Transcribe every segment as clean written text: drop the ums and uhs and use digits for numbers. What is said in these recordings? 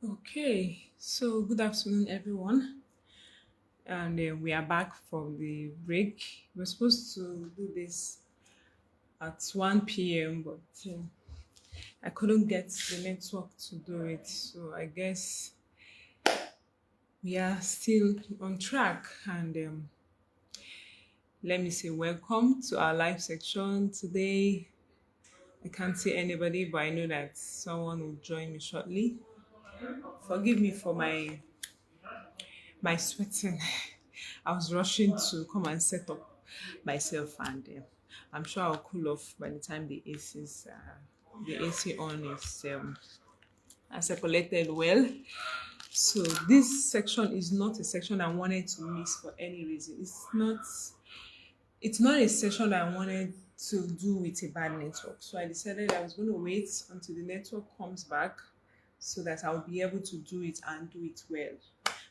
Okay, so good afternoon, everyone. And we are back from the break. We're supposed to do this at 1 p.m., but I couldn't get the network to do it. So I guess we are still on track. And let me say, welcome to our live section today. I can't see anybody, but I know that someone will join me shortly. Forgive me for my sweating. I was rushing to come and set up myself, and I'm sure I'll cool off by the time the AC on is circulated well. So this section is not a section I wanted to miss for any reason. It's not a session that I wanted to do with a bad network. So I decided I was going to wait until the network comes back so that I'll be able to do it and do it well.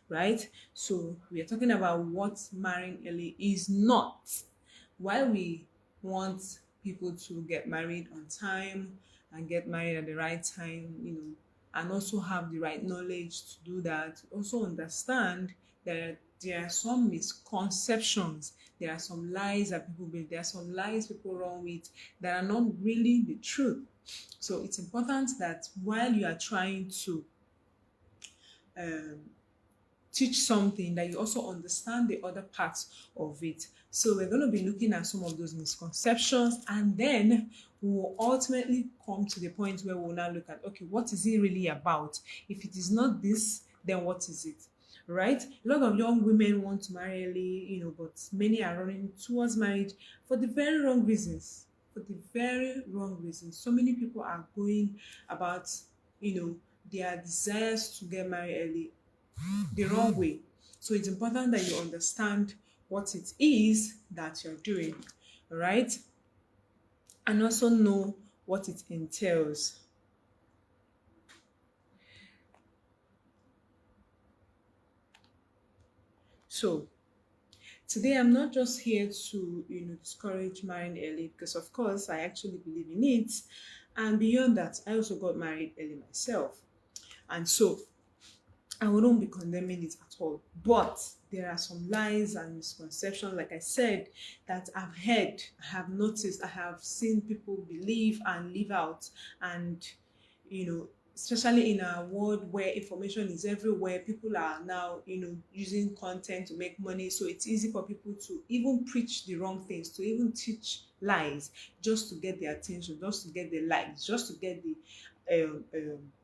Right? So we are talking about what marrying early is not. While we want people to get married on time and get married at the right time, and also have the right knowledge to do that, also understand that there are some misconceptions, there are some lies that people believe, there are some lies people run with that are not really the truth. So it's important that while you are trying to teach something, that you also understand the other parts of it. So we're going to be looking at some of those misconceptions, and then we will ultimately come to the point where we'll now look at, okay, what is it really about? If it is not this, then what is it? Right? A lot of young women want to marry early, but many are running towards marriage for the very wrong reasons. For the very wrong reasons. So many people are going about, their desires to get married early the wrong way. So it's important that you understand what it is that you're doing, right? And also know what it entails. So today I'm not just here to, discourage marrying early because of course I actually believe in it. And beyond that, I also got married early myself. And so I wouldn't be condemning it at all. But there are some lies and misconceptions, like I said, that I've heard, I have noticed, I have seen people believe and live out. And, especially in a world where information is everywhere, people are now, using content to make money. So it's easy for people to even preach the wrong things, to even teach lies just to get the attention, just to get the likes, just to get the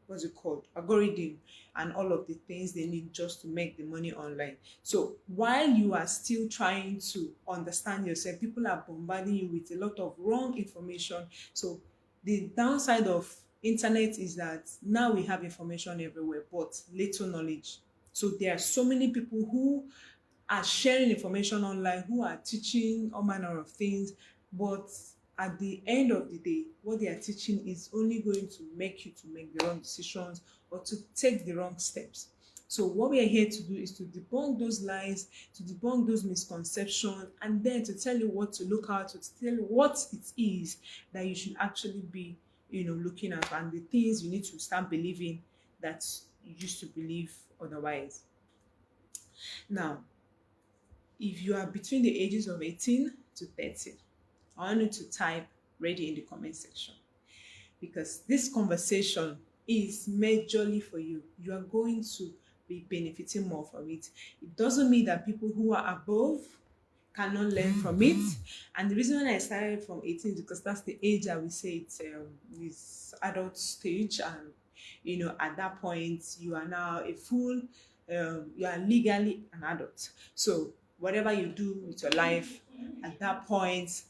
what's it called, algorithm, and all of the things they need just to make the money online. So while you are still trying to understand yourself, people are bombarding you with a lot of wrong information. So the downside of internet is that now we have information everywhere but little knowledge. So there are so many people who are sharing information online, who are teaching all manner of things, but at the end of the day, what they are teaching is only going to make you to make the wrong decisions or to take the wrong steps. So what we are here to do is to debunk those lies, to debunk those misconceptions, and then to tell you what to look out, to tell you what it is that you should actually be, looking at, and the things you need to start believing that you used to believe otherwise. Now, if you are between the ages of 18 to 30, I want you to type ready in the comment section, because this conversation is majorly for you. You are going to be benefiting more from it. It doesn't mean that people who are above cannot learn from it. And the reason why I started from 18 is because that's the age I would say it's adult stage. And at that point you are now a full you are legally an adult. So whatever you do with your life at that point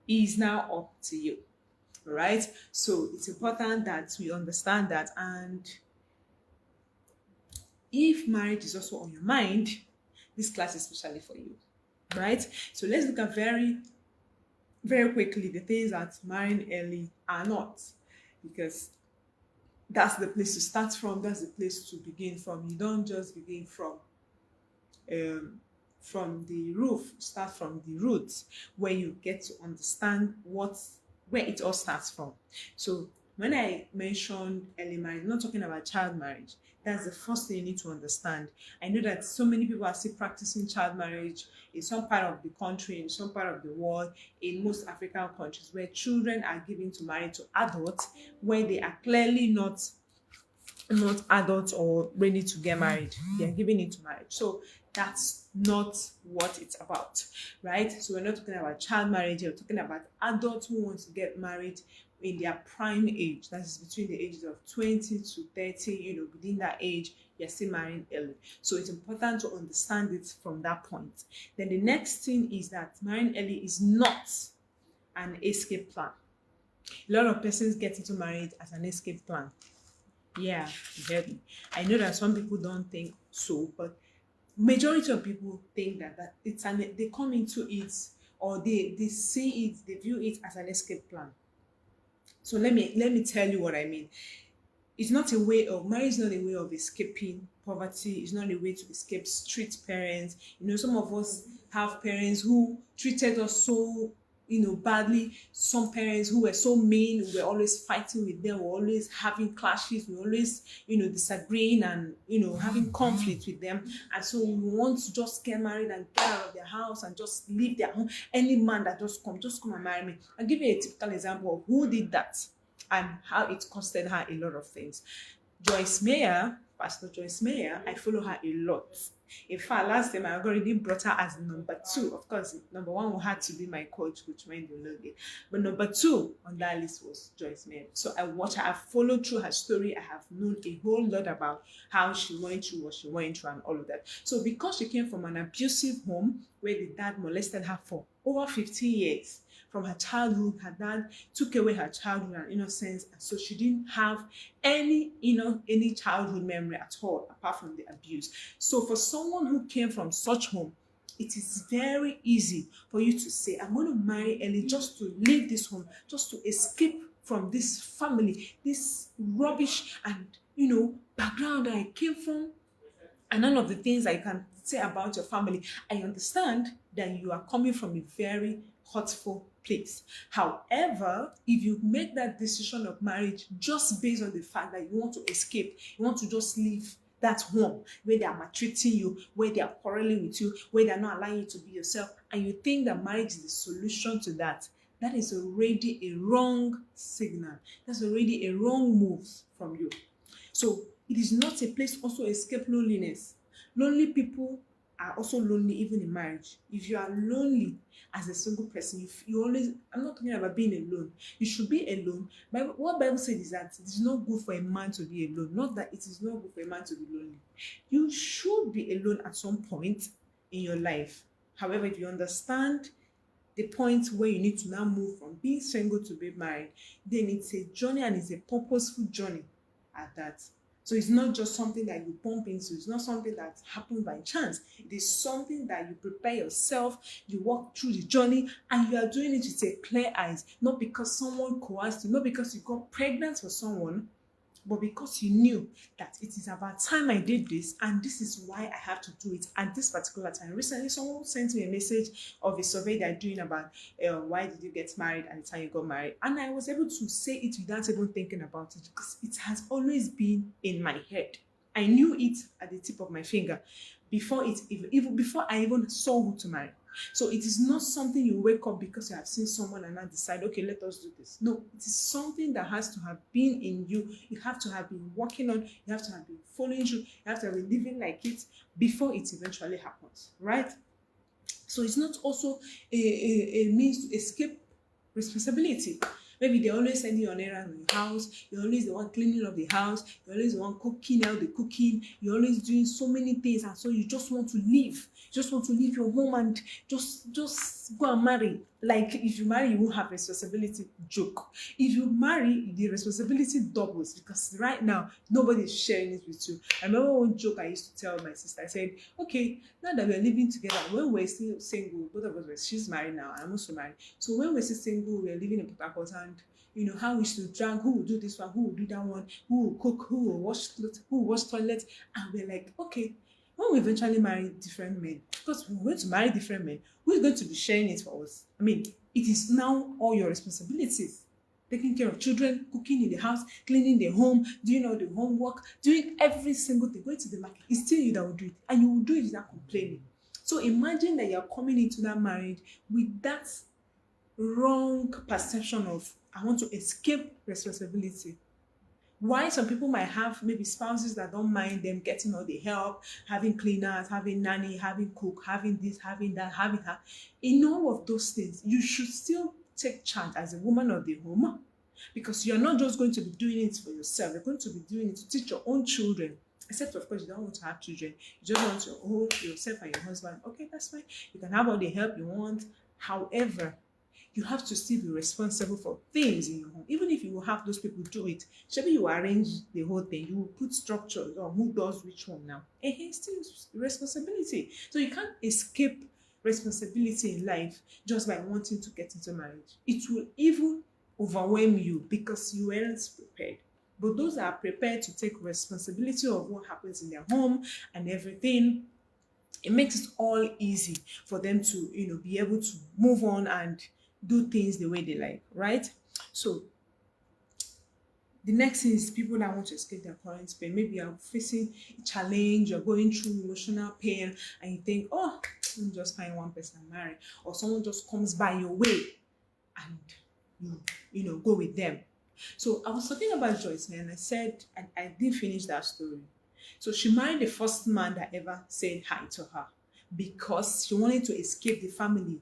is now up to you. Right? So it's important that we understand that. And if marriage is also on your mind, this class is especially for you. Right? So let's look at very quickly the things that marrying early are not, because that's the place to start from, that's the place to begin from. You don't just begin um, from the roof, start from the roots where you get to understand where it all starts from. So When I mentioned early marriage, I'm not talking about child marriage. That's the first thing you need to understand. I know that so many people are still practicing child marriage in some part of the country, in some part of the world, in most African countries, where children are given to marry to adults, where they are clearly not adults or ready to get married. They are giving it to marriage. So that's not what it's about, right? So we're not talking about child marriage. We're talking about adults who want to get married in their prime age. That is between the ages of 20 to 30. Within that age, you're still marrying early. So it's important to understand it from that point. Then the next thing is that marrying early is not an escape plan. A lot of persons get into marriage as an escape plan. Yeah, you heard me. I know that some people don't think so, but majority of people think that they come into it, or they see it, they view it as an escape plan. So let me tell you what I mean. It's not a way of marriage is not a way of escaping poverty. It's not a way to escape street parents. Some of us have parents who treated us so badly. Some parents who were so mean, we were always fighting with them, we were always having clashes, we were always disagreeing and having conflict with them. And so we want to just get married and get out of their house and just leave their home. Any man that just come and marry me. I'll give you a typical example of who did that and how it costed her a lot of things. Joyce Meyer, Pastor Joyce Meyer, I follow her a lot. In fact, last time I already brought her as number 2. Of course, number 1 had to be my coach Wayne. But number 2 on that list was Joyce Meyer. So I watched her, I followed through her story. I have known a whole lot about how she went through what she went through and all of that. So because she came from an abusive home where the dad molested her for over 15 years, from her childhood, her dad took away her childhood and innocence, and so she didn't have any childhood memory at all apart from the abuse. So for someone who came from such home, it is very easy for you to say, I'm going to marry early just to leave this home, just to escape from this family, this rubbish and background that I came from, and none of the things I can say about your family. I understand that you are coming from a very hurtful place. However, if you make that decision of marriage just based on the fact that you want to escape, you want to just leave that home where they are maltreating you, where they are quarreling with you, where they are not allowing you to be yourself, and you think that marriage is the solution to that, that is already a wrong signal. That's already a wrong move from you. So it is not a place also to escape loneliness. Lonely people are also lonely even in marriage. If you are lonely as a single person, you always, I'm not talking about being alone. You should be alone. But what Bible says is that it is not good for a man to be alone. Not that it is not good for a man to be lonely. You should be alone at some point in your life. However, if you understand the point where you need to now move from being single to be married, then it's a journey, and it's a purposeful journey at that. So it's not just something that you bump into. It's not something that happened by chance. It is something that you prepare yourself, you walk through the journey, and you are doing it with a clear eyes. Not because someone coerced you, not because you got pregnant for someone, but because you knew that it is about time I did this, and this is why I have to do it at this particular time. Recently, someone sent me a message of a survey they're doing about why did you get married and the time you got married, and I was able to say it without even thinking about it because it has always been in my head. I knew it at the tip of my finger before even before I even saw who to marry. So it is not something you wake up because you have seen someone and now decide, okay, let us do this. No, it is something that has to have been in you. You have to have been working on, you have to have been following through, you have to have been living like it before it eventually happens, right? So it's not also a means to escape responsibility. Maybe they always send you on errands in the house, you're always the one cleaning up the house, you're always the one cooking out the cooking, you're always doing so many things, and so you just want to leave. You just want to leave your home and just go and marry. Like if you marry, you won't have responsibility. Joke. If you marry, the responsibility doubles because right now nobody is sharing it with you. I remember one joke I used to tell my sister. I said, okay, now that we're living together, when we're still single, both of us she's married now, I'm also married. So when we're still single, we're living in Port Harcourt, and how we should drink, who will do this one, who will do that one, who will cook, who will wash clothes, who will wash toilet, and we're like, okay, when we eventually marry different men, because we're going to marry different men, who is going to be sharing it for us? I mean, it is now all your responsibilities. taking care of children, cooking in the house, cleaning the home, doing all the homework, doing every single thing, going to the market. It's still you that will do it, and you will do it without complaining. So imagine that you're coming into that marriage with that wrong perception of I want to escape responsibility. Why some people might have maybe spouses that don't mind them getting all the help, having cleaners, having nanny, having cook, having this, having that, having that. In all of those things, you should still take charge as a woman of the home, because you're not just going to be doing it for yourself, you're going to be doing it to teach your own children. Except, of course, you don't want to have children. You just want to hold yourself and your husband. Okay, that's fine. You can have all the help you want. However, you have to still be responsible for things in your home. Even if you will have those people do it, maybe you arrange the whole thing, you will put structures on who does which one now. And it's still responsibility. So you can't escape responsibility in life just by wanting to get into marriage. It will even overwhelm you because you weren't prepared. But those that are prepared to take responsibility of what happens in their home and everything, it makes it all easy for them to, be able to move on and do things the way they like, right? So the next thing is people that want to escape their current pain. Maybe you're facing a challenge, you're going through emotional pain, and you think, oh, let me just find one person and marry. Or someone just comes by your way and go with them. So I was talking about Joyce, and I said, I didn't finish that story. So she married the first man that ever said hi to her because she wanted to escape the family.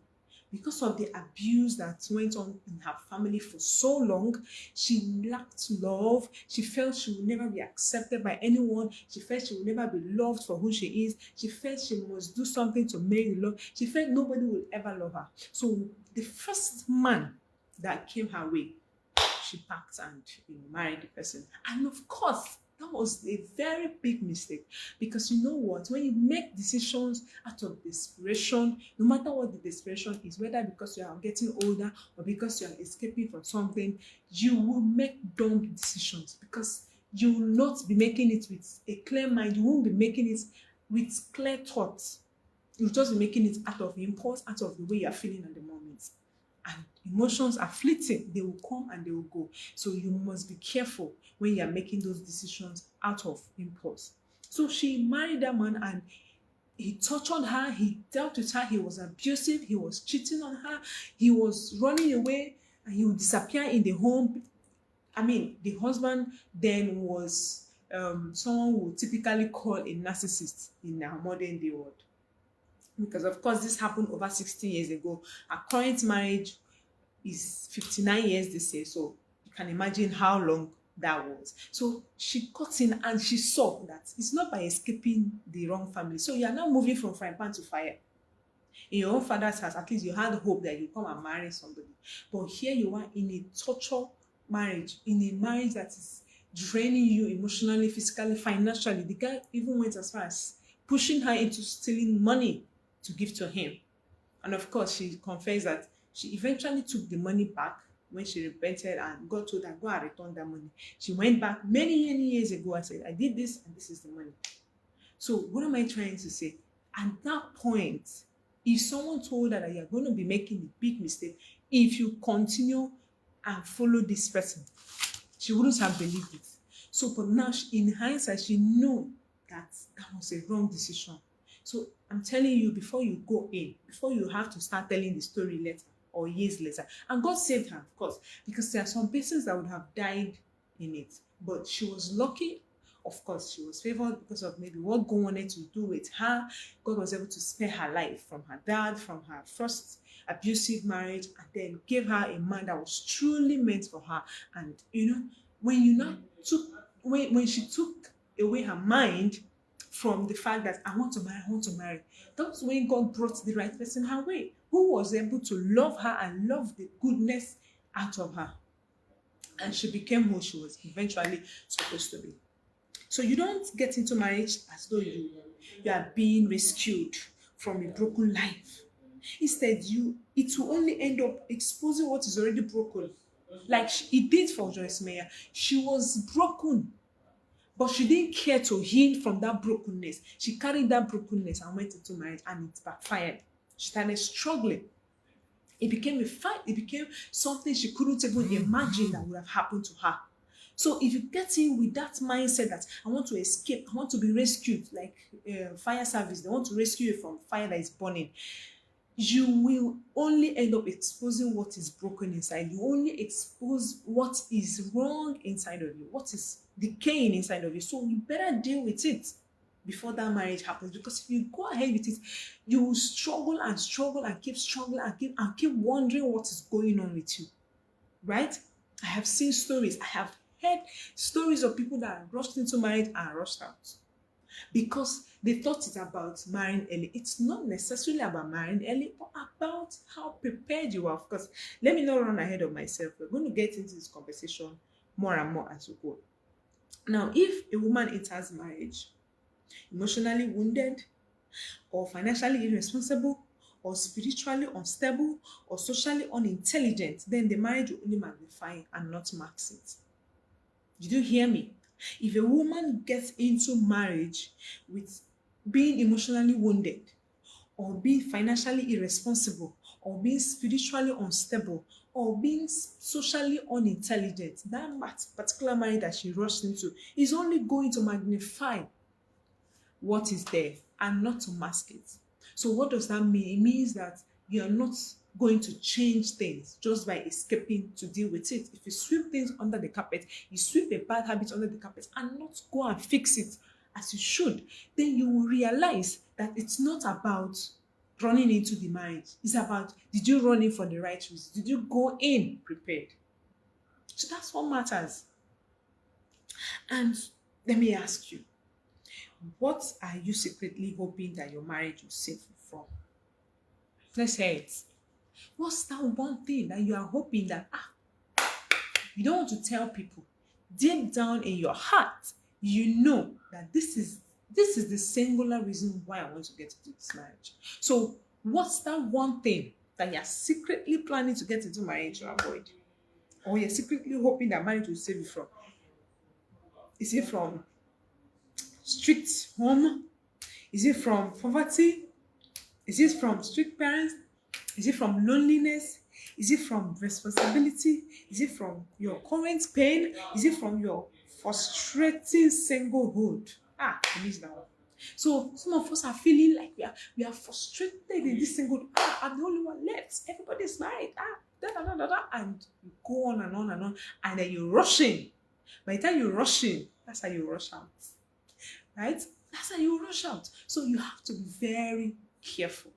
Because of the abuse that went on in her family for so long, she lacked love. She felt she would never be accepted by anyone. She felt she would never be loved for who she is. She felt she must do something to make love. She felt nobody would ever love her. So the first man that came her way, she packed and married the person. And of course, that was a very big mistake, because you know what? When you make decisions out of desperation, no matter what the desperation is, whether because you are getting older or because you are escaping from something, you will make dumb decisions because you will not be making it with a clear mind. You won't be making it with clear thoughts. You'll just be making it out of impulse, out of the way you're feeling at the moment. And emotions are fleeting. They will come and they will go. So you must be careful when you are making those decisions out of impulse. So she married that man and he tortured her. He dealt with her. He was abusive. He was cheating on her. He was running away and he would disappear in the home. I mean, the husband then was someone we would typically call a narcissist in our modern day world. Because of course this happened over 60 years ago. Her current marriage is 59 years this year, so you can imagine how long that was. So she got in and she saw that it's not by escaping the wrong family. So you are now moving from frying pan to fire. In your own father's house, at least you had hope that you come and marry somebody. But here you are in a torture marriage, in a marriage that is draining you emotionally, physically, financially. The guy even went as far as pushing her into stealing money to give to him. And of course, she confessed that she eventually took the money back when she repented and God told her, go and return that money. She went back many, many years ago and said, I did this and this is the money. So what am I trying to say? At that point, if someone told her that you're going to be making a big mistake, if you continue and follow this person, she wouldn't have believed it. So but now, in hindsight, she knew that that was a wrong decision. So I'm telling you, before you go in, before you have to start telling the story later or years later, and God saved her, of course, because there are some persons that would have died in it. But she was lucky. Of course, she was favored because of maybe what God wanted to do with her. God was able to spare her life from her dad, from her first abusive marriage, and then gave her a man that was truly meant for her. And when you now took, when she took away her mind from the fact that I want to marry, that was when God brought the right person her way, who was able to love her and love the goodness out of her. And she became who she was eventually supposed to be. So you don't get into marriage as though you are being rescued from a broken life. Instead, it will only end up exposing what is already broken. Like it did for Joyce Meyer. She was broken, but she didn't care to heal from that brokenness. She carried that brokenness and went into marriage, and it backfired. She started struggling. It became a fight. It became something she couldn't even imagine that would have happened to her. So if you get in with that mindset that I want to escape, I want to be rescued, like fire service, they want to rescue you from fire that is burning, you will only end up exposing what is broken inside. You only expose what is wrong inside of you, what is decaying inside of you. So you better deal with it before that marriage happens. Because if you go ahead with it, you will struggle and struggle and keep struggling and keep wondering what is going on with you. Right? I have seen stories, I have heard stories of people that rushed into marriage and rushed out because they thought it's about marrying early. It's not necessarily about marrying early, but about how prepared you are. Of course, let me not run ahead of myself. We're going to get into this conversation more and more as we go. Now, if a woman enters marriage emotionally wounded, or financially irresponsible, or spiritually unstable, or socially unintelligent, then the marriage will only magnify and not max it. Did you hear me? If a woman gets into marriage with being emotionally wounded, or being financially irresponsible, or being spiritually unstable, or being socially unintelligent, that particular marriage that she rushed into is only going to magnify what is there and not to mask it. So what does that mean? It means that you are not going to change things just by escaping to deal with it. If you sweep things under the carpet, you sweep a bad habit under the carpet and not go and fix it as you should, then you will realize that it's not about running into the marriage. It's about, did you run in for the right reasons? Did you go in prepared? So that's what matters. And let me ask you, what are you secretly hoping that your marriage will save you from? Let's say it. What's that one thing that you are hoping that you don't want to tell people? Deep down in your heart, you know that this is the singular reason why I want to get into this marriage. So what's that one thing that you're secretly planning to get into marriage to avoid? Or you're secretly hoping that marriage will save you from? Is it from strict home? Is it from poverty? Is it from strict parents? Is it from loneliness? Is it from responsibility? Is it from your current pain? Is it from your frustrating singlehood? I missed that one. So some of us are feeling like we are frustrated in this singlehood. I'm the only one left. Everybody's married. And you go on and on and on, and then you're rushing. By the time you're rushing, that's how you rush out. Right? That's how you rush out. So you have to be very careful.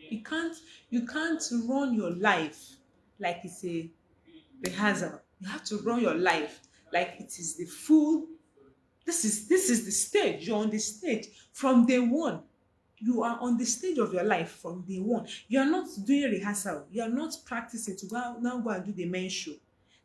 You can't run your life like it's a rehearsal. You have to run your life like it is the full. This is the stage. You're on the stage from day one. You are on the stage of your life from day one. You are not doing rehearsal. You are not practicing to now go and do the main show.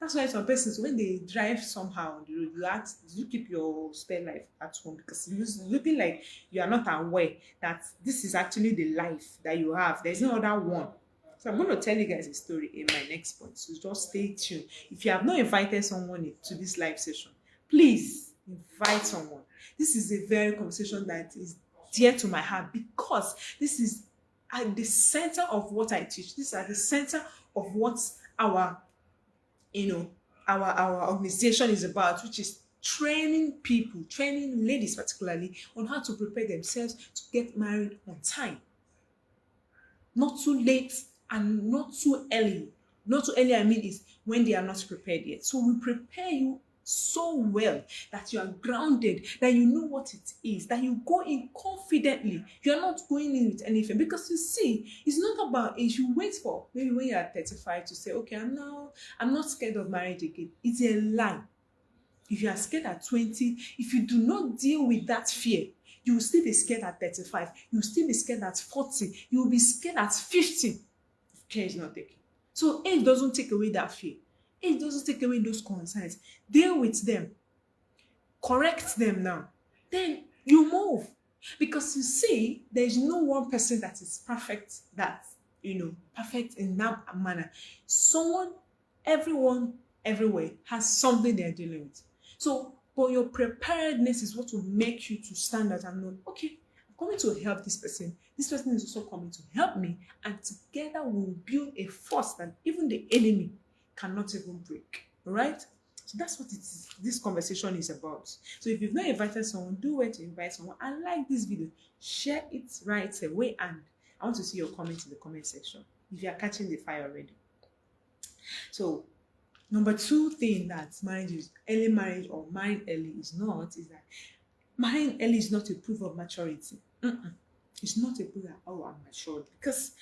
That's why some persons, when they drive somehow on the road, you ask, do you keep your spare life at home? Because it's looking like you are not aware that this is actually the life that you have. There's no other one. So I'm going to tell you guys a story in my next point. So just stay tuned. If you have not invited someone to this live session, please invite someone. This is a very conversation that is dear to my heart because this is at the center of what I teach. This is at the center of what our organization is about, which is training people, training ladies particularly, on how to prepare themselves to get married on time. Not too late and not too early. Not too early, I mean, is when they are not prepared yet. So we prepare you so well that you are grounded, that you know what it is, that you go in confidently. You are not going in with anything, because you see, it's not about age. You wait for maybe when you are 35 to say, okay, I'm not scared of marriage again. It's a lie. If you are scared at 20, if you do not deal with that fear, you will still be scared at 35. You will still be scared at 40. You will be scared at 50 if care is not taken. So age doesn't take away that fear. Age doesn't take away those concerns. Deal with them. Correct them now. Then you move. Because you see, there is no one person that is perfect, perfect in that manner. Everyone, everywhere has something they're dealing with. So, but your preparedness is what will make you to stand out and know, okay, I've coming to help this person. This person is also coming to help me, and together we'll build a force that even the enemy cannot even break. All right? So that's what this conversation is about. So if you've not invited someone, do where to invite someone, and like this video, share it right away, and I want to see your comments in the comment section if you are catching the fire already. So number 2 thing that marriage is, early marriage or marrying early is not, is that marrying early is not a proof of maturity. It's not a proof that, oh, I'm matured. Because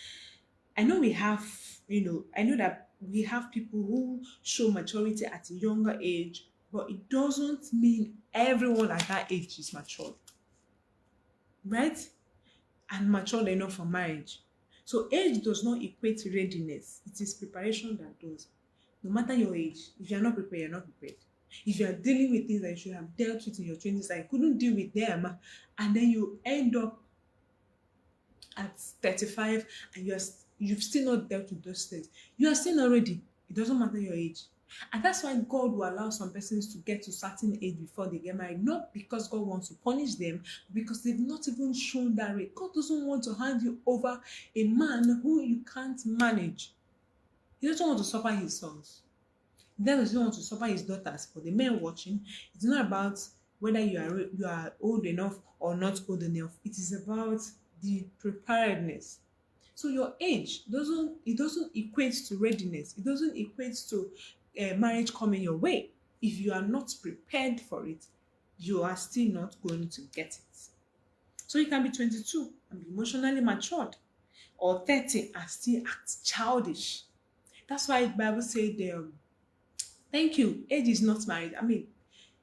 I know we have, I know that we have people who show maturity at a younger age, but it doesn't mean everyone at that age is matured. Right? And matured enough for marriage. So age does not equate to readiness. It is preparation that does. No matter your age, if you're not prepared, you're not prepared. If you're dealing with things that you should have dealt with in your 20s, I couldn't deal with them, and then you end up at 35 and you've still not dealt with those things, you are still not ready. It doesn't matter your age. And that's why God will allow some persons to get to a certain age before they get married. Not because God wants to punish them, because they've not even shown that way. God doesn't want to hand you over a man who you can't manage. He doesn't want to suffer his sons. He doesn't want to suffer his daughters. For the men watching, it's not about whether you are old enough or not old enough. It is about the preparedness. So your age doesn't equate to readiness. It doesn't equate to marriage coming your way. If you are not prepared for it, you are still not going to get it. So you can be 22 and be emotionally matured, or 30 and still act childish. That's why the Bible said, thank you, age is not married. I mean,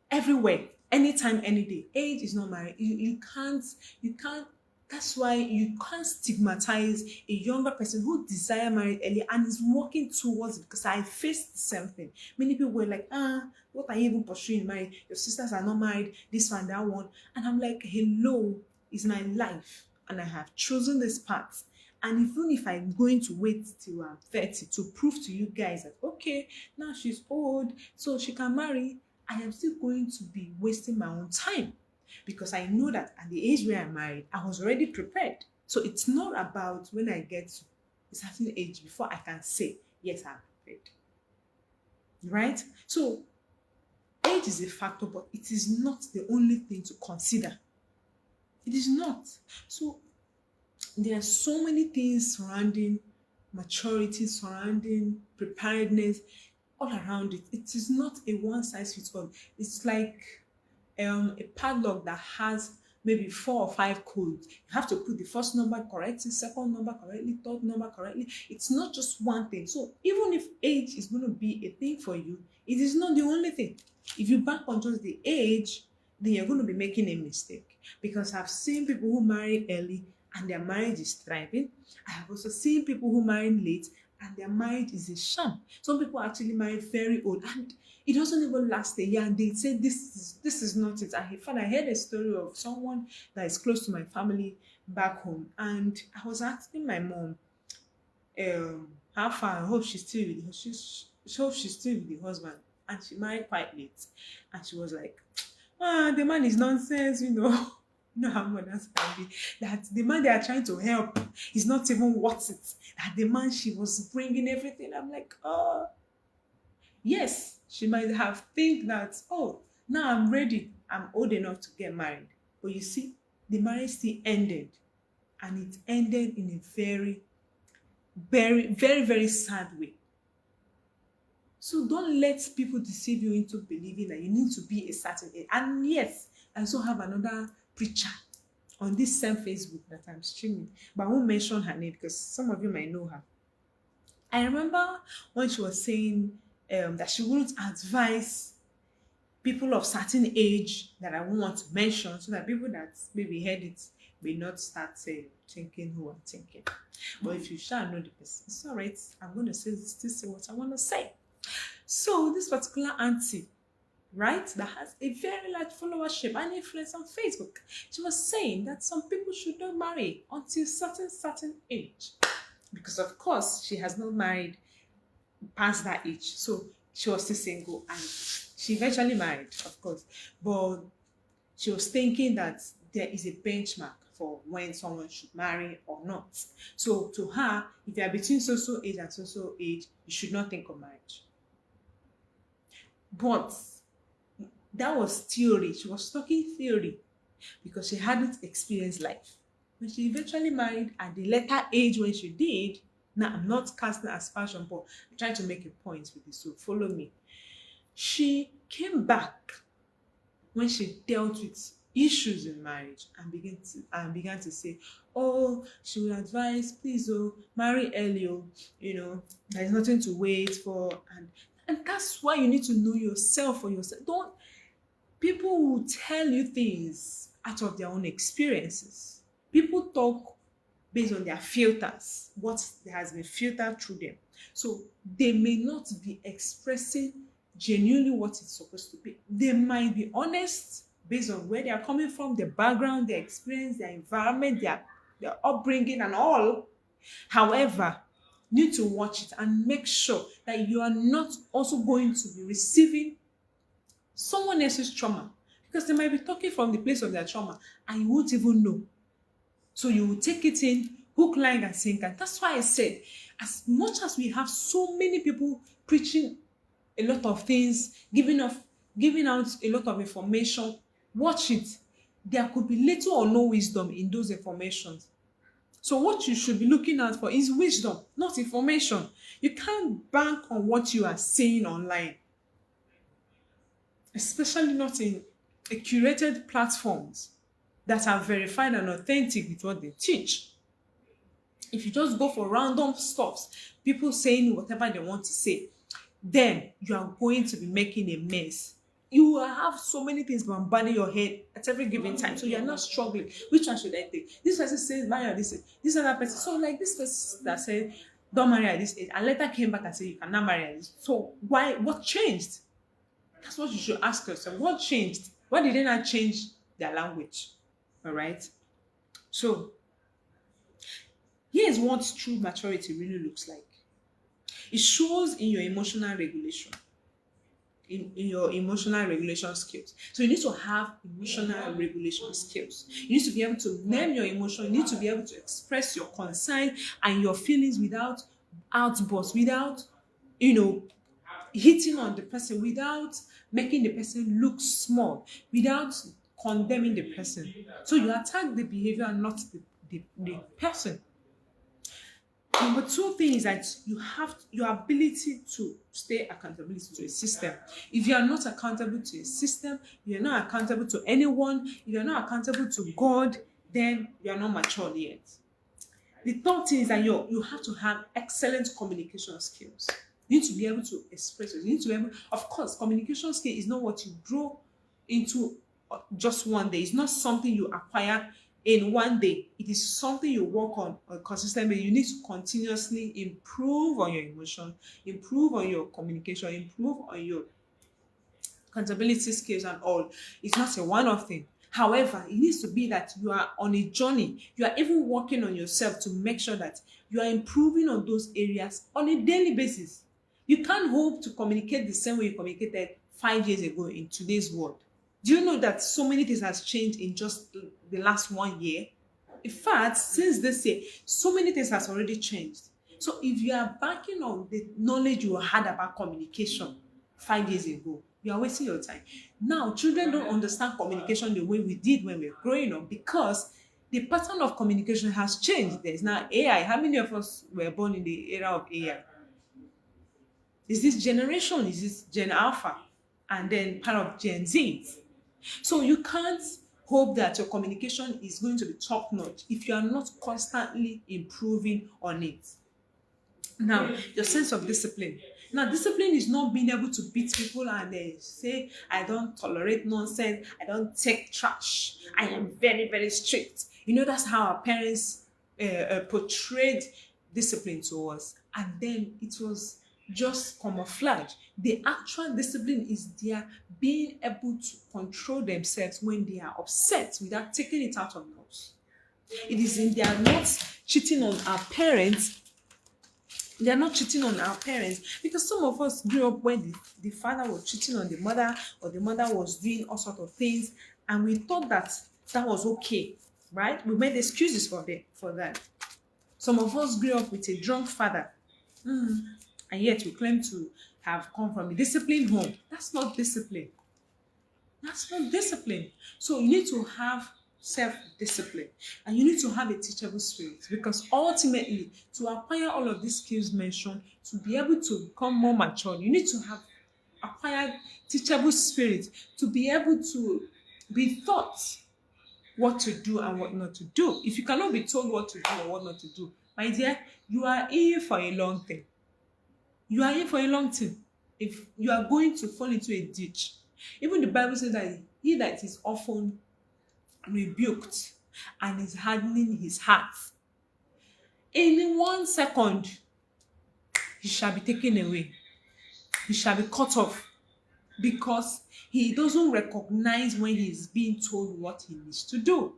everywhere, anytime, any day, age is not married. You can't, that's why you can't stigmatize a younger person who desire marriage early and is working towards it, because I faced the same thing. Many people were like, what are you even pursuing marriage? Your sisters are not married, this one, that one. And I'm like, hello, it's my life and I have chosen this path. And even if I'm going to wait till I'm 30 to prove to you guys that, okay, now she's old, so she can marry, I am still going to be wasting my own time, because I know that at the age where I married, I was already prepared. So it's not about when I get to a certain age before I can say, yes, I'm prepared. Right? So age is a factor, but it is not the only thing to consider. It is not. So there are so many things surrounding maturity, surrounding preparedness, all around it. It is not a one size fits all. It's like a padlock that has maybe 4 or 5 codes. You have to put the first number correctly, second number correctly, third number correctly. It's not just one thing. So even if age is going to be a thing for you, it is not the only thing. If you bank on just the age, then you're going to be making a mistake. Because I've seen people who marry early and their marriage is thriving. I have also seen people who marry late and their marriage is a sham. Some people actually marry very old and it doesn't even last a year, and they say this is not it. And in fact, I heard a story of someone that is close to my family back home, and I was asking my mom, how far? I hope she's still with the husband, and she married quite late, and she was like, the man is nonsense, you know. You know how mothers can be. That the man they are trying to help is not even worth it. That the man she was bringing everything. I'm like, yes, she might have think that, oh, now I'm ready. I'm old enough to get married. But you see, the marriage still ended. And it ended in a very, very, very, very sad way. So don't let people deceive you into believing that you need to be a certain age. And yes, I also have another preacher on this same Facebook that I'm streaming, but I won't mention her name because some of you might know her. I remember when she was saying that she wouldn't advise people of certain age that I won't want to mention, so that people that maybe heard it may not start thinking who I'm thinking. But if you shall know the person, it's all right. I'm going to still say what I want to say. So this particular auntie, right, that has a very large followership and influence on Facebook, she was saying that some people should not marry until certain age, because of course she has not married past that age, so she was still single, and she eventually married, of course, but she was thinking that there is a benchmark. for when someone should marry or not. So to her, if you are between so age and so age, you should not think of marriage. But that was theory. She was talking theory because she hadn't experienced life. When she eventually married at the later age when she did, now I'm not casting aspersion, but I'm trying to make a point with this, so follow me. She came back when she dealt with issues in marriage and began to say, oh, she would advise, please, oh, marry early, oh, there's nothing to wait for. And that's why you need to know yourself for yourself. Don't People will tell you things out of their own experiences. People talk based on their filters, what has been filtered through them. So they may not be expressing genuinely what it's supposed to be. They might be honest based on where they are coming from, their background, their experience, their environment, their upbringing and all. However, you need to watch it and make sure that you are not also going to be receiving someone else's trauma, because they might be talking from the place of their trauma and you won't even know. So you will take it in hook, line, and sinker. That's why I said, as much as we have so many people preaching a lot of things, giving out a lot of information, watch it. There could be little or no wisdom in those informations. So what you should be looking out for is wisdom, not information. You can't bank on what you are seeing online, especially not in a curated platforms that are verified and authentic with what they teach. If you just go for random stuffs, people saying whatever they want to say, then you are going to be making a mess. You will have so many things bombarding your head at every given time. So you are not struggling. Which one should I take? This person says marry at this age. This other person. So like this person that said don't marry at this age, and later came back and said you cannot marry at this. So why? What changed? That's what you should ask yourself. What changed? Why did they not change their language? All right. So here's what true maturity really looks like. It shows in your emotional regulation. In your emotional regulation skills. So you need to have emotional regulation skills. You need to be able to name your emotion. You need to be able to express your concern and your feelings without outbursts, without, hitting on the person, without making the person look small, without condemning the person. So you attack the behavior and not the person. Number two thing is that you have your ability to stay accountable to a system. If you are not accountable to a system, you are not accountable to anyone, if you are not accountable to God, then you are not mature yet. The third thing is that you have to have excellent communication skills. You need to be able to express it. You need to be able, of course, communication skill is not what you grow into just one day. It's not something you acquire in one day. It is something you work on consistently. You need to continuously improve on your emotion, improve on your communication, improve on your accountability skills and all. It's not a one-off thing. However, it needs to be that you are on a journey. You are even working on yourself to make sure that you are improving on those areas on a daily basis. You can't hope to communicate the same way you communicated 5 years ago in today's world. Do you know that so many things has changed in just the last 1 year? In fact, since this year, so many things has already changed. So if you are banking on the knowledge you had about communication 5 years ago, you are wasting your time. Now, children don't understand communication the way we did when we were growing up because the pattern of communication has changed. There's now AI. How many of us were born in the era of AI? Is this generation? Is this Gen Alpha? And then part of Gen Z? So you can't hope that your communication is going to be top notch if you are not constantly improving on it. Now, your sense of discipline. Now, discipline is not being able to beat people and say, I don't tolerate nonsense, I don't take trash, I am very, very strict. That's how our parents portrayed discipline to us. And then it was just camouflage. The actual discipline is their being able to control themselves when they are upset without taking it out on us. It is in their not cheating on our parents. They are not cheating on our parents because some of us grew up when the father was cheating on the mother or the mother was doing all sorts of things and we thought that was okay. right? We made excuses for that. Some of us grew up with a drunk father, and yet we claim to have come from a disciplined home. That's not discipline. That's not discipline. So you need to have self-discipline, and you need to have a teachable spirit, because ultimately, to acquire all of these skills mentioned, to be able to become more mature, you need to have acquired teachable spirit, to be able to be taught what to do and what not to do. If you cannot be told what to do or what not to do, my dear, you are in for a long thing. You are in for a long thing. If you are going to fall into a ditch, even the Bible says that he that is often rebuked and is hardening his heart, in 1 second, he shall be taken away. He shall be cut off, because he doesn't recognize when he's being told what he needs to do.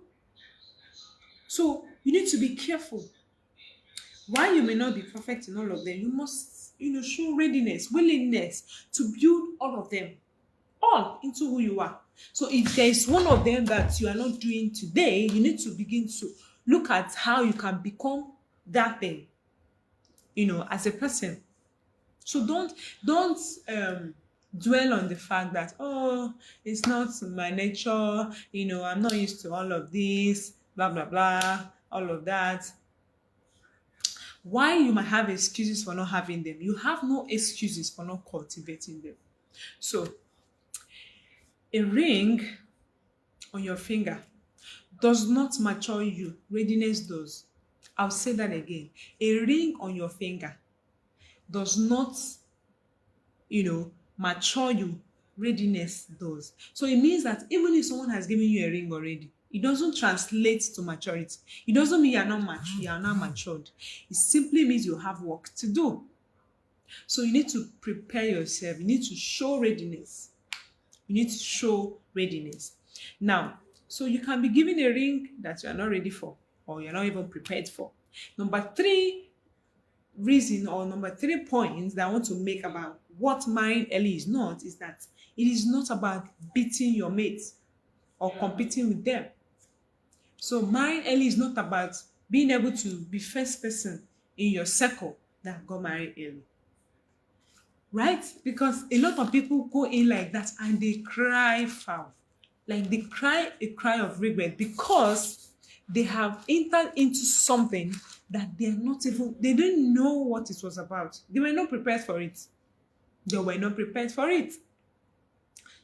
So you need to be careful. While you may not be perfect in all of them, you must, show readiness, willingness to build all of them, all into who you are. So if there is one of them that you are not doing today, you need to begin to look at how you can become that thing, as a person. So don't dwell on the fact that, oh, it's not my nature, I'm not used to all of this, blah blah blah, all of that. While you might have excuses for not having them, you have no excuses for not cultivating them. So a ring on your finger does not mature you. Readiness does. I'll say that again. A ring on your finger does not, mature you. Readiness does. So it means that even if someone has given you a ring already, it doesn't translate to maturity. It doesn't mean you are not matured. It simply means you have work to do. So you need to prepare yourself. You need to show readiness. You need to show readiness. Now, so you can be given a ring that you are not ready for, or you're not even prepared for. Number 3 reason, or number 3 points that I want to make about what marrying early is not, is that it is not about beating your mates or competing with them. So marrying early is not about being able to be first person in your circle that got married early. Right? Because a lot of people go in like that and they cry foul. Like they cry a cry of regret, because they have entered into something that they didn't know what it was about. They were not prepared for it.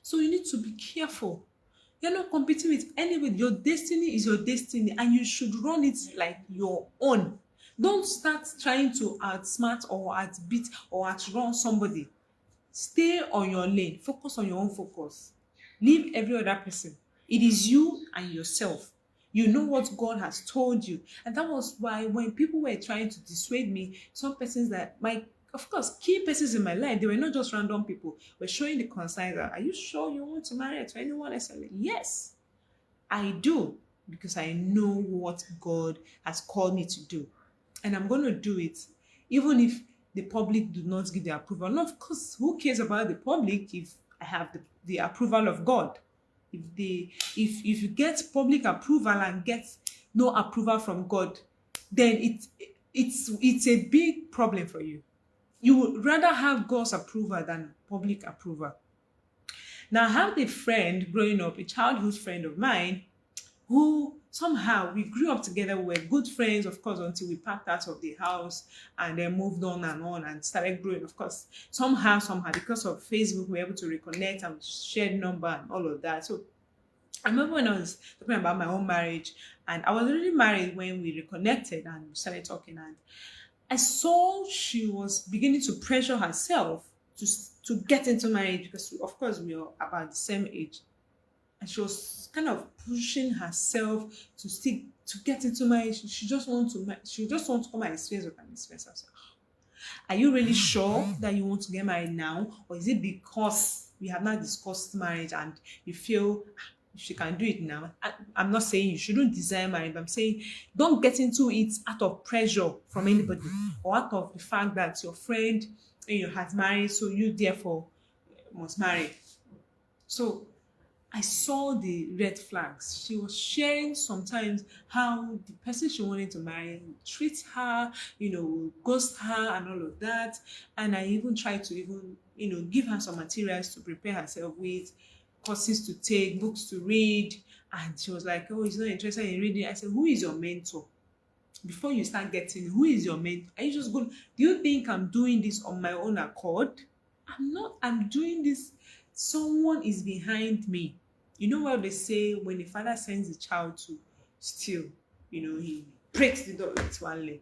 So you need to be careful. You're not competing with anyone. Your destiny is your destiny, and you should run it like your own. Don't start trying to outsmart or outbeat or outrun somebody. Stay on your lane. Focus on your own focus. Leave every other person. It is you and yourself. You know what God has told you. And that was why when people were trying to dissuade me, some persons that of course, key persons in my life, they were not just random people, were showing the concern that, are you sure you want to marry to anyone? I said, yes, I do, because I know what God has called me to do. And I'm going to do it, even if the public do not give the approval. And of course, who cares about the public if I have the approval of God? If you get public approval and get no approval from God, then it's a big problem for you. You would rather have God's approval than public approval. Now, I had a friend growing up, a childhood friend of mine, who somehow we grew up together. We were good friends, of course, until we packed out of the house and then moved on and started growing. Of course, somehow, because of Facebook, we were able to reconnect and shared number and all of that. So I remember when I was talking about my own marriage, and I was already married when we reconnected and we started talking, and I saw she was beginning to pressure herself to get into marriage, because of course we are about the same age. And she was kind of pushing herself to get into marriage. She just want to come and experience what I'm experiencing. I said, are you really sure that you want to get married now? Or is it because we have not discussed marriage and you feel she can do it now? I'm not saying you shouldn't desire marriage, but I'm saying don't get into it out of pressure from anybody, or out of the fact that your friend has married, so you therefore must marry. So I saw the red flags. She was sharing sometimes how the person she wanted to marry would treat her, ghost her and all of that. And I even tried to even, give her some materials to prepare herself with, courses to take, books to read. And she was like, oh, he's not interested in reading. I said, who is your mentor? Before you start getting, who is your mentor? Are you just going, do you think I'm doing this on my own accord? I'm not, I'm doing this. Someone is behind me. You know what they say, when the father sends the child to steal, he breaks the door with one leg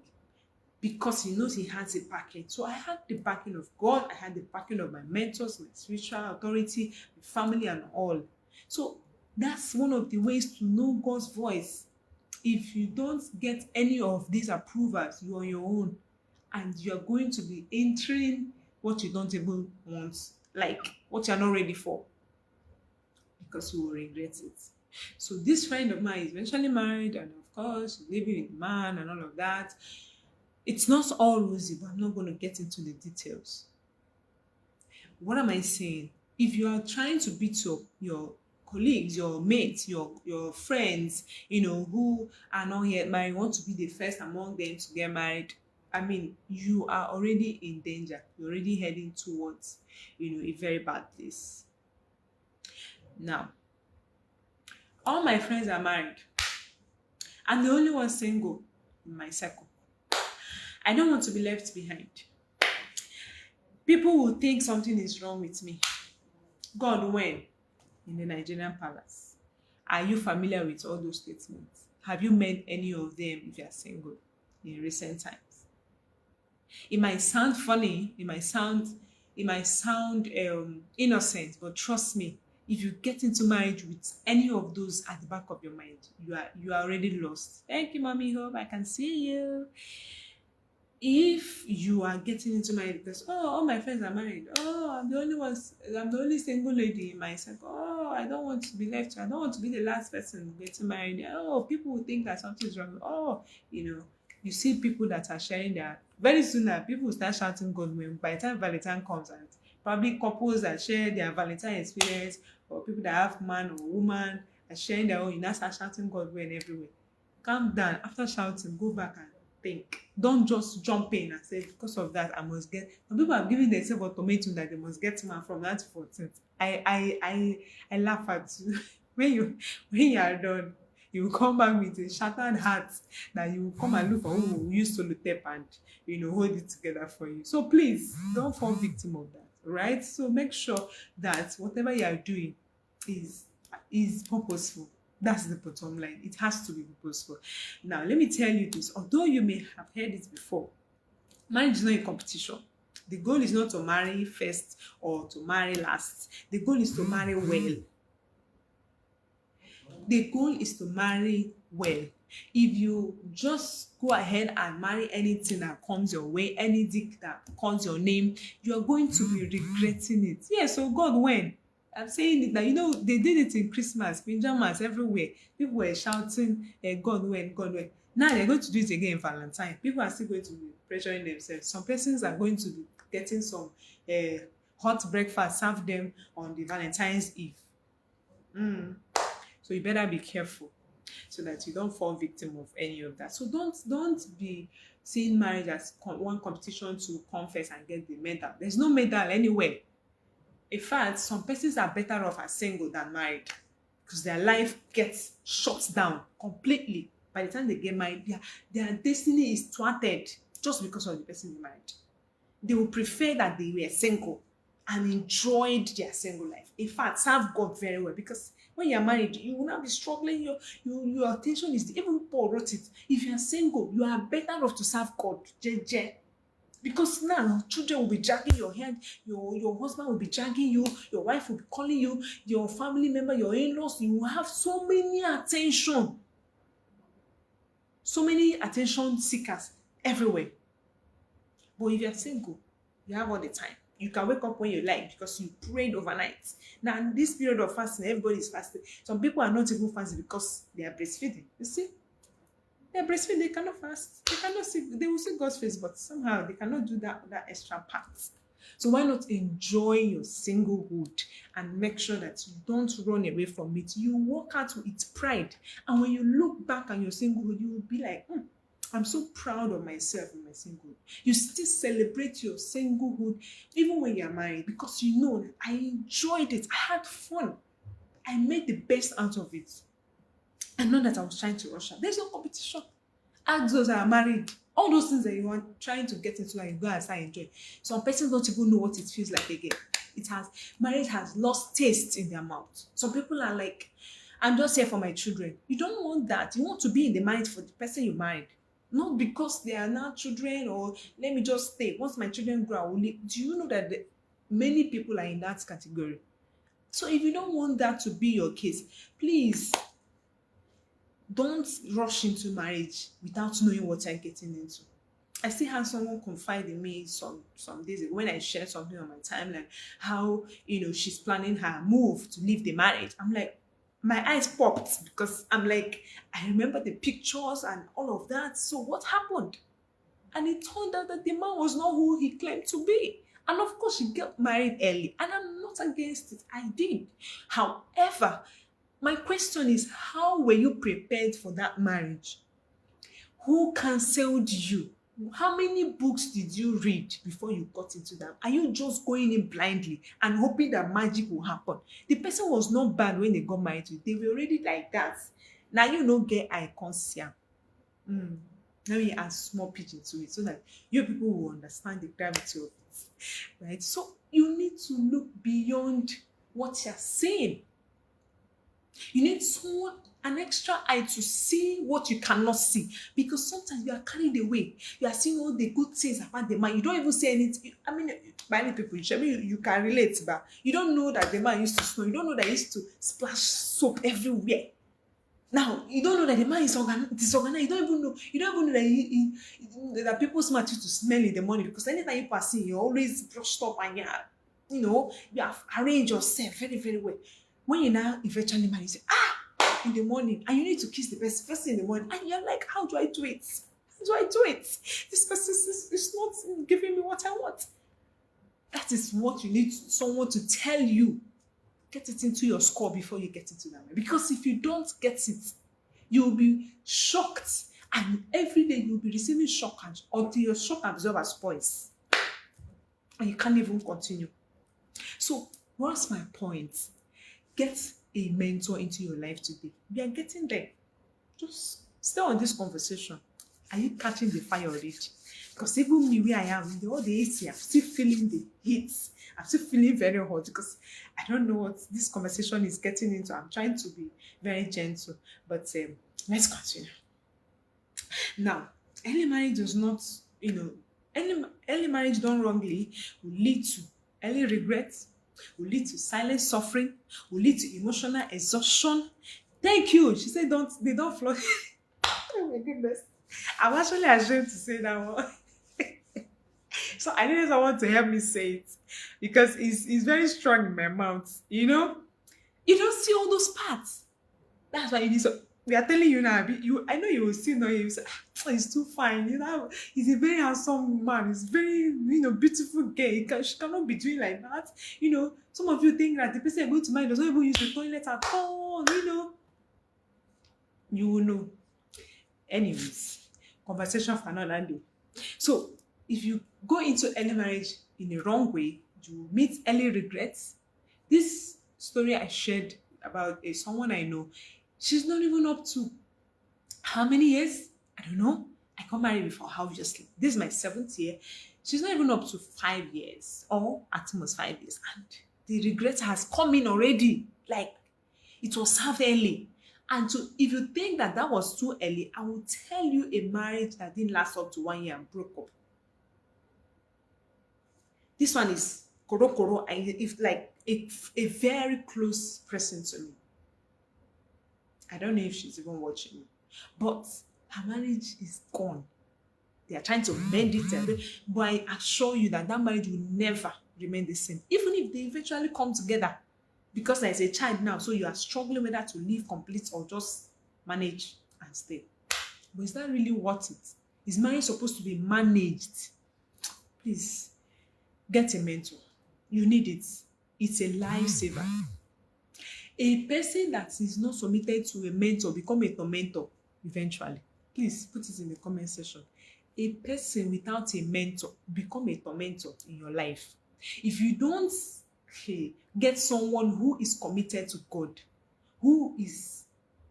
because he knows he has a backing. So I had the backing of God, I had the backing of my mentors, my spiritual authority, my family, and all. So that's one of the ways to know God's voice. If you don't get any of these approvals, you're on your own, and you're going to be entering what you don't even want, like what you're not ready for, because you will regret it. So this friend of mine is eventually married, and of course living with man and all of that. It's not all rosy, but I'm not going to get into the details. What am I saying? If you are trying to beat your colleagues, your mates, your friends, who are not yet married, want to be the first among them to get married, I mean, you are already in danger. You're already heading towards, a very bad place. Now, all my friends are married. I'm the only one single in my circle. I don't want to be left behind. People will think something is wrong with me. God, when? In the Nigerian palace. Are you familiar with all those statements? Have you met any of them if you are single in recent times? It might sound funny, it might sound innocent, but trust me, if you get into marriage with any of those at the back of your mind, you are already lost. Thank you, mommy. Hope I can see you. If you are getting into marriage because, oh, all my friends are married, oh, I'm the only single lady in my circle, oh, I don't want to be left, I don't want to be the last person getting married, oh, people will think that something's wrong, oh, you see people that are sharing their, very soon now people will start shouting God when, by the time Valentine comes, and probably couples that share their Valentine experience, or people that have man or woman are sharing their own, you now start shouting God when everywhere. Calm down. After shouting, go back and think. Don't just jump in and say, because of that, I must get. Some people have given themselves ultimatum that they must get man from that to 14th. I laugh at you. when you are done, you will come back with a shattered heart that you will come and look for who will use tape and hold it together for you. So please don't fall victim of that, right? So make sure that whatever you are doing is purposeful. That's the bottom line. It has to be purposeful. Now, let me tell you this. Although you may have heard it before, marriage is not a competition. The goal is not to marry first or to marry last. The goal is to marry well. The goal is to marry well. If you just go ahead and marry anything that comes your way, any dick that calls your name, you are going to be regretting it. Yeah, so God, when? I'm saying it that, they did it in Christmas, pajamas everywhere. People were shouting, God, when, God, when. Now they're going to do it again in Valentine. People are still going to be pressuring themselves. Some persons are going to be getting some hot breakfast served them on the Valentine's Eve. So you better be careful so that you don't fall victim of any of that. So don't be seeing marriage as one competition to confess and get the medal. There's no medal anywhere. In fact, some persons are better off as single than married because their life gets shut down completely. By the time they get married, their destiny is thwarted just because of the person they married. They will prefer that they were single and enjoyed their single life. In fact, serve God very well, because when you're married, you will not be struggling. Your attention is, even Paul wrote it, if you're single, you are better off to serve God. JJ. Because now children will be dragging your hand, your husband will be dragging you, your wife will be calling you, your family member, your in-laws, you will have so many attention seekers everywhere. But if you're single, you have all the time. You can wake up when you like because you prayed overnight. Now, in this period of fasting, everybody is fasting. Some people are not even fasting because they are breastfeeding. You see? They're breastfeeding, they cannot fast. They cannot see, they will see God's face, but somehow they cannot do that extra part. So why not enjoy your singlehood and make sure that you don't run away from it? You walk out with its pride. And when you look back on your singlehood, you will be like, I'm so proud of myself in my singlehood. You still celebrate your singlehood even when you're married because you know that I enjoyed it. I had fun. I made the best out of it. And not that I was trying to rush out. There's no competition. Ask those that are married. All those things that you want trying to get into and you go and start enjoying. Some persons don't even know what it feels like again. Marriage has lost taste in their mouth. Some people are like, I'm just here for my children. You don't want that. You want to be in the marriage for the person you married. Not because they are now children or let me just stay. Once my children grow, I will leave. Do you know that many people are in that category? So if you don't want that to be your case, please don't rush into marriage without knowing what you're getting into. I still had someone confide in me some days ago when I shared something on my timeline, how she's planning her move to leave the marriage. I'm like, my eyes popped because I'm like, I remember the pictures and all of that. So what happened? And it turned out that the man was not who he claimed to be. And of course, she got married early. And I'm not against it. I did. However, my question is, how were you prepared for that marriage? Who counseled you? How many books did you read before you got into that? Are you just going in blindly and hoping that magic will happen? The person was not bad when they got married to you. They were already like that. Now you don't get eye conscience. Let me add small pidgin to it so that you people will understand the gravity of it. Right? So you need to look beyond what you're saying. You need someone, an extra eye to see what you cannot see. Because sometimes you are carried away. You are seeing all the good things about the man. You don't even say anything. I mean, many people, you can relate, but you don't know that the man used to snow. You don't know that he used to splash soap everywhere. Now, you don't know that the man is disorganized. You don't even know that that people smart you to smell in the morning because anytime you pass in, you're always brushed up and you have arranged yourself very, very well. When you now eventually marry, you say, in the morning, and you need to kiss the person first thing in the morning, and you're like, how do I do it? How do I do it? This person is not giving me what I want. That is what you need someone to tell you. Get it into your score before you get into that. Because if you don't get it, you'll be shocked. And every day you'll be receiving shock until your shock absorber spoils. And you can't even continue. So what's my point? Get a mentor into your life today. We are getting there. Just stay on this conversation. Are you catching the fire already? Because even me where I am, in all the AC, I'm still feeling the heat. I'm still feeling very hot because I don't know what this conversation is getting into. I'm trying to be very gentle, but let's continue. Now, early marriage does not, early marriage done wrongly will lead to early regrets, will lead to silent suffering, will lead to emotional exhaustion. Thank you. She said, they don't flow. Oh my goodness. I'm actually ashamed to say that one. So I needed someone to help me say it because it's very strong in my mouth. You don't see all those parts. That's why you need so. We are telling you now. I know you will still know. You say, he's too fine. He's a very handsome man. He's very beautiful girl. She cannot be doing like that. Some of you think that the person you're going to marry doesn't even use the toilet at all. You will know. Anyways, conversation for another day. So if you go into early marriage in a wrong way, you will meet early regrets. This story I shared about someone I know, she's not even up to how many years? I don't know. I got married before, obviously. This is my 7th year. She's not even up to 5 years or at most 5 years. And the regret has come in already. Like, it was served early. And so if you think that was too early, I will tell you a marriage that didn't last up to 1 year and broke up. This one is koro, if like a very close person to me. I don't know if she's even watching me. But her marriage is gone. They are trying to mend it. But I assure you that marriage will never remain the same. Even if they eventually come together. Because there is a child now, so you are struggling whether to leave complete or just manage and stay. But is that really worth it? Is marriage supposed to be managed? Please, Get a mentor. You need it. It's a lifesaver. A person that is not submitted to a mentor become a tormentor eventually. Please put it in the comment section. A person without a mentor become a tormentor in your life. If you don't get someone who is committed to God, who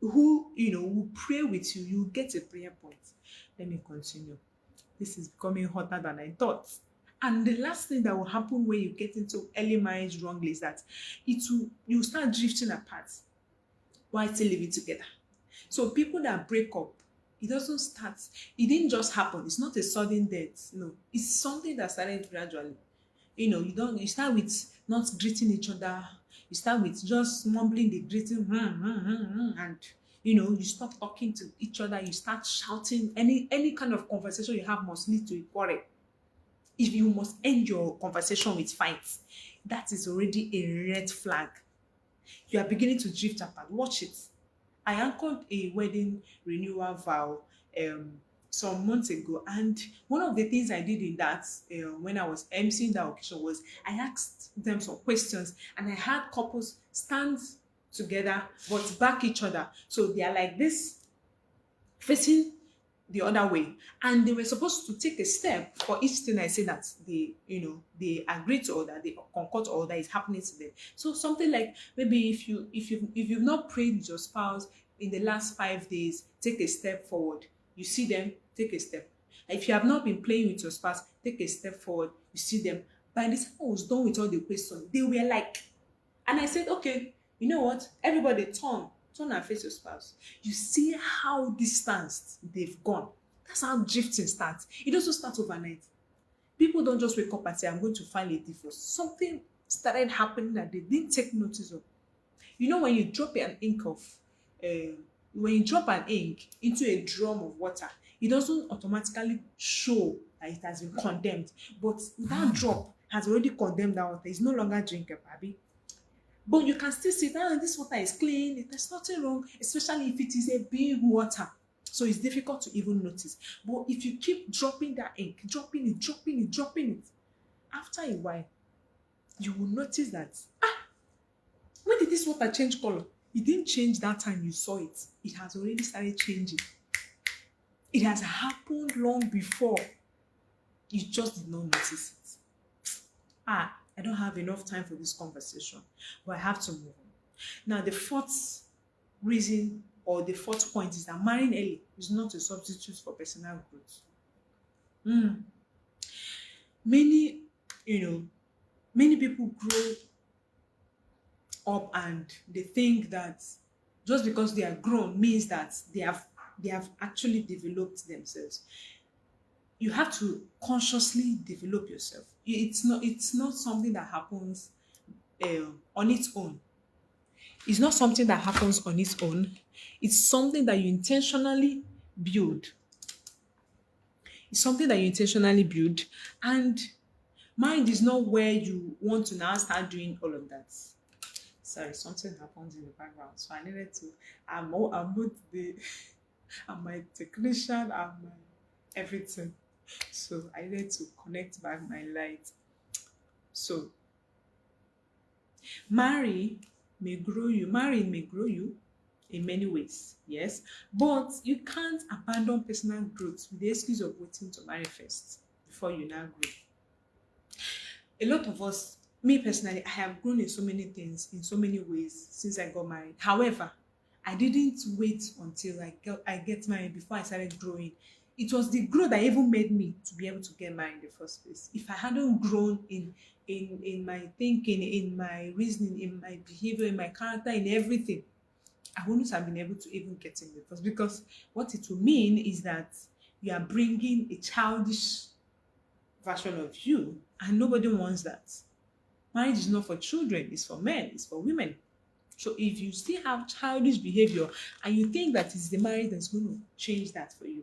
will pray with you, you get a prayer point. Let me continue. This is becoming hotter than I thought. And the last thing that will happen when you get into early marriage wrongly is that you start drifting apart while still living together. So people that break up, it didn't just happen. It's not a sudden death. No, it's something that started gradually. You start with not greeting each other. You start with just mumbling the greeting, and you stop talking to each other. You start shouting. Any kind of conversation you have must lead to a quarrel. If you must end your conversation with fights, that is already a red flag. You are beginning to drift apart. Watch it. I anchored a wedding renewal vow some months ago, and one of the things I did in that when I was emceeing that occasion was I asked them some questions, and I had couples stand together but back each other, so they are like this, facing the other way, and they were supposed to take a step for each thing I say that they agree to, or that they concord, or that is happening to them. So something like, maybe if you've not prayed with your spouse in the last 5 days, take a step forward. You see them, take a step. If you have not been playing with your spouse, take a step forward. You see them. By the time I was done with all the questions, they were like, and I said, okay, you know what? Everybody turn and face your spouse. You see how distanced they've gone. That's how drifting starts. It doesn't start overnight. People don't just wake up and say, I'm going to file a divorce. Something started happening that they didn't take notice of. When you drop an ink into a drum of water, it doesn't automatically show that it has been condemned. But that drop has already condemned that water. It's no longer drinkable, Abby. But you can still see that this water is clean. There's nothing wrong, especially if it is a big water. So it's difficult to even notice. But if you keep dropping that ink, dropping it, after a while, you will notice that, when did this water change color? It didn't change that time you saw it. It has already started changing. It has happened long before. You just did not notice it. I don't have enough time for this conversation, but I have to move on. Now, the fourth reason, or the fourth point, is that marrying early is not a substitute for personal growth. Many people grow up and they think that just because they are grown means that they have actually developed themselves. You have to consciously develop yourself. It's not something that happens on its own. It's not something that happens on its own. It's something that you intentionally build. It's something that you intentionally build, and mind is not where you want to now start doing all of that. Sorry, something happens in the background, so I needed to. I'm my technician, I'm my everything. So I needed to connect back my light. So marrying may grow you in many ways, yes, but you can't abandon personal growth with the excuse of waiting to marry first before you now grow. A lot of us, me personally, I have grown in so many things, in so many ways since I got married. However, I didn't wait until I get married before I started growing. It was the growth that even made me to be able to get married in the first place. If I hadn't grown in my thinking, in my reasoning, in my behavior, in my character, in everything, I wouldn't have been able to even get in the first. Because what it will mean is that you are bringing a childish version of you, and nobody wants that. Marriage is not for children, it's for men, it's for women. So if you still have childish behavior and you think that it's the marriage that's going to change that for you,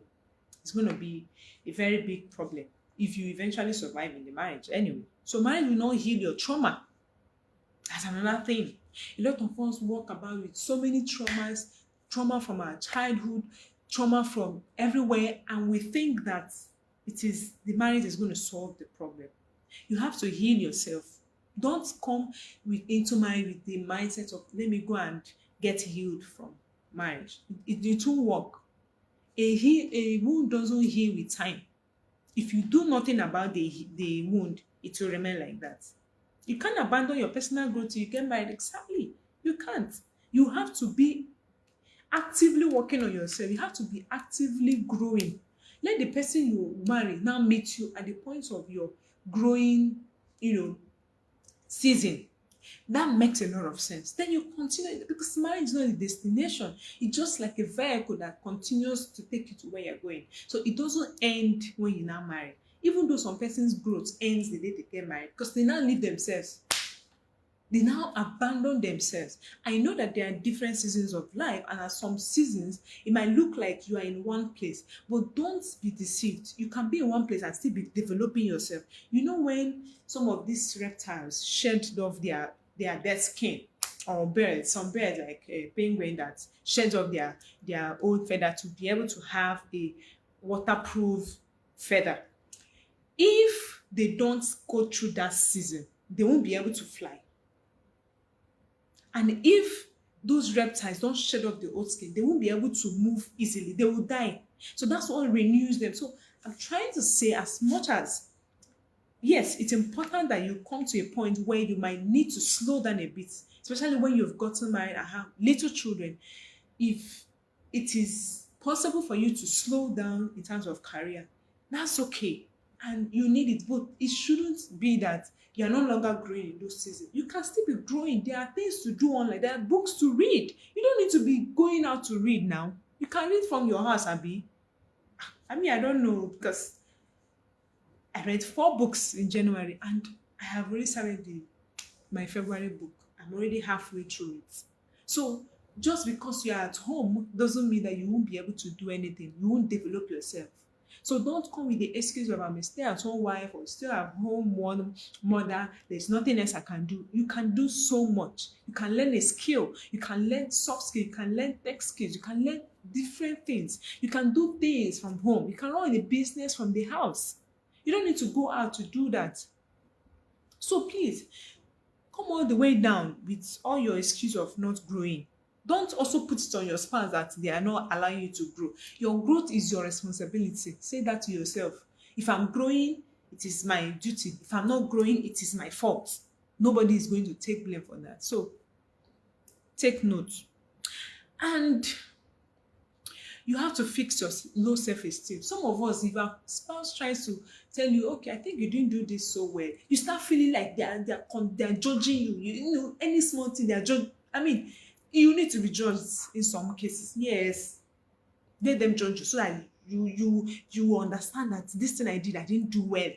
it's going to be a very big problem if you eventually survive in the marriage anyway. So marriage will not heal your trauma. That's another thing. A lot of us walk about with so many traumas, trauma from our childhood, trauma from everywhere, and we think that the marriage is going to solve the problem. You have to heal yourself. Don't come into marriage with the mindset of let me go and get healed from marriage. It won't work. A wound doesn't heal with time. If you do nothing about the wound, it will remain like that. You can't abandon your personal growth till you get married. Exactly. You can't. You have to be actively working on yourself. You have to be actively growing. Let the person you marry now meet you at the point of your growing, season. That makes a lot of sense. Then you continue because marriage is not a destination. It's just like a vehicle that continues to take you to where you're going. So it doesn't end when you now marry. Even though some person's growth ends the day they get married because they now leave themselves. They now abandon themselves. I know that there are different seasons of life, and at some seasons, it might look like you are in one place, but don't be deceived. You can be in one place and still be developing yourself. You know, when some of these reptiles shed off their dead skin, or birds, some birds like a penguin that sheds off their old feather to be able to have a waterproof feather. If they don't go through that season, they won't be able to fly. And if those reptiles don't shed off the old skin, they won't be able to move easily. They will die. So that's what renews them. So I'm trying to say, as much as, yes, it's important that you come to a point where you might need to slow down a bit, especially when you've gotten married and have little children. If it is possible for you to slow down in terms of career, that's okay. And you need it, but it shouldn't be that you're no longer growing in those seasons. You can still be growing. There are things to do online. There are books to read. You don't need to be going out to read now. You can read from your house, Abby. I mean, I don't know because I read 4 books in January and I have already started my February book. I'm already halfway through it. So just because you're at home doesn't mean that you won't be able to do anything. You won't develop yourself. So don't come with the excuse of I'm a stay-at-home wife or stay-at-home mother. There's nothing else I can do. You can do so much. You can learn a skill. You can learn soft skills. You can learn tech skills. You can learn different things. You can do things from home. You can run a business from the house. You don't need to go out to do that. So please, come all the way down with all your excuse of not growing. Don't also put it on your spouse that they are not allowing you to grow. Your growth is your responsibility. Say that to yourself. If I'm growing, it is my duty. If I'm not growing, it is my fault. Nobody is going to take blame for that. So take note. And you have to fix your low self-esteem. Some of us, if our spouse tries to tell you, okay, I think you didn't do this so well, you start feeling like they're judging you. You know, any small thing they're judging. I mean, you need to be judged in some cases. Yes, let them judge you so that you understand that this thing I didn't do well.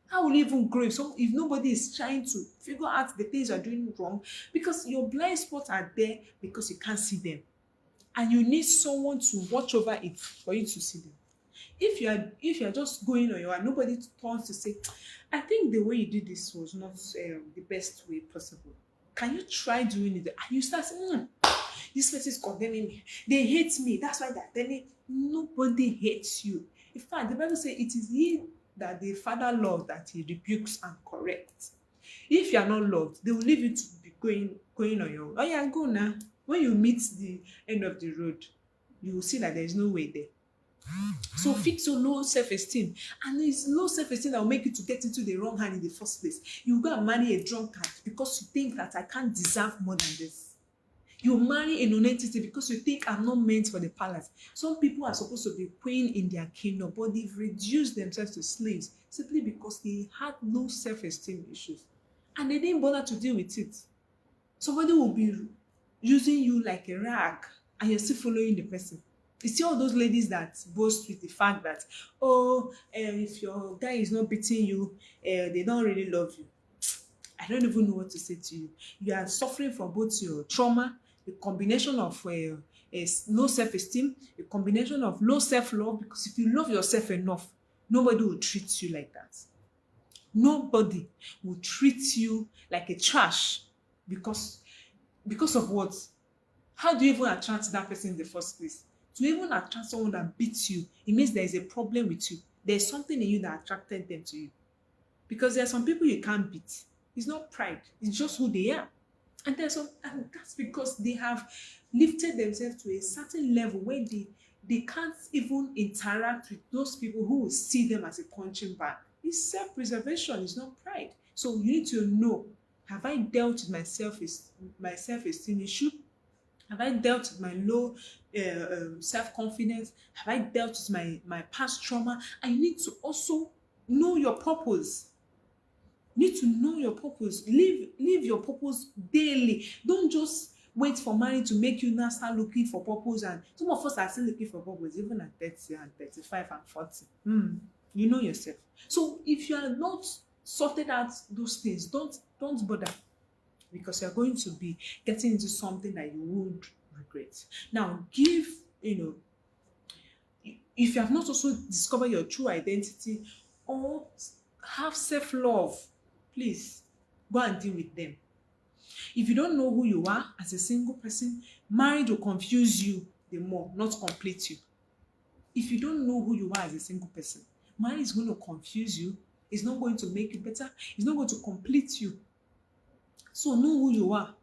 How will you even grow if nobody is trying to figure out the things you're doing wrong? Because your blind spots are there because you can't see them. And you need someone to watch over it for you to see them. If you're just going on your own, nobody turns to say, I think the way you did this was not the best way possible. Can you try doing it? And you start saying, this person is condemning me. They hate me. That's why they're telling me. Nobody hates you. In fact, the Bible says it is he that the Father loves that he rebukes and corrects. If you are not loved, they will leave you to be going on your own. Oh yeah, go now. When you meet the end of the road, you will see that there is no way there. So fix your low self-esteem. And it's low self-esteem that will make you to get into the wrong hand in the first place. You go and marry a drunkard because you think that I can't deserve more than this. You marry a non-entity because you think I'm not meant for the palace. Some people are supposed to be queen in their kingdom, but they've reduced themselves to slaves simply because they had low self-esteem issues. And they didn't bother to deal with it. Somebody will be using you like a rag and you're still following the person. You see all those ladies that boast with the fact that, if your guy is not beating you, they don't really love you. I don't even know what to say to you. You are suffering from both your trauma, a combination of low self-esteem, a combination of low self-love, because if you love yourself enough, nobody will treat you like that. Nobody will treat you like a trash because of what? How do you even attract that person in the first place? To even attract someone that beats you, it means there is a problem with you. There's something in you that attracted them to you. Because there are some people you can't beat. It's not pride, it's just who they are. And that's because they have lifted themselves to a certain level where they can't even interact with those people who will see them as a punching bag. It's self-preservation, it's not pride. So you need to know, have I dealt with my self-esteem issue? Have I dealt with my low self-confidence? Have I dealt with my past trauma? I need to also know your purpose. You need to know your purpose. Live your purpose daily. Don't just wait for money to make you now start looking for purpose. And some of us are still looking for purpose even at 30 and 35 and 40. You know yourself. So if you are not sorted out those things, don't bother, because you're going to be getting into something that you would regret. Now, if you have not also discovered your true identity or have self-love, please go and deal with them. If you don't know who you are as a single person, marriage will confuse you the more, not complete you. If you don't know who you are as a single person, marriage is going to confuse you. It's not going to make you better. It's not going to complete you. So know who you are.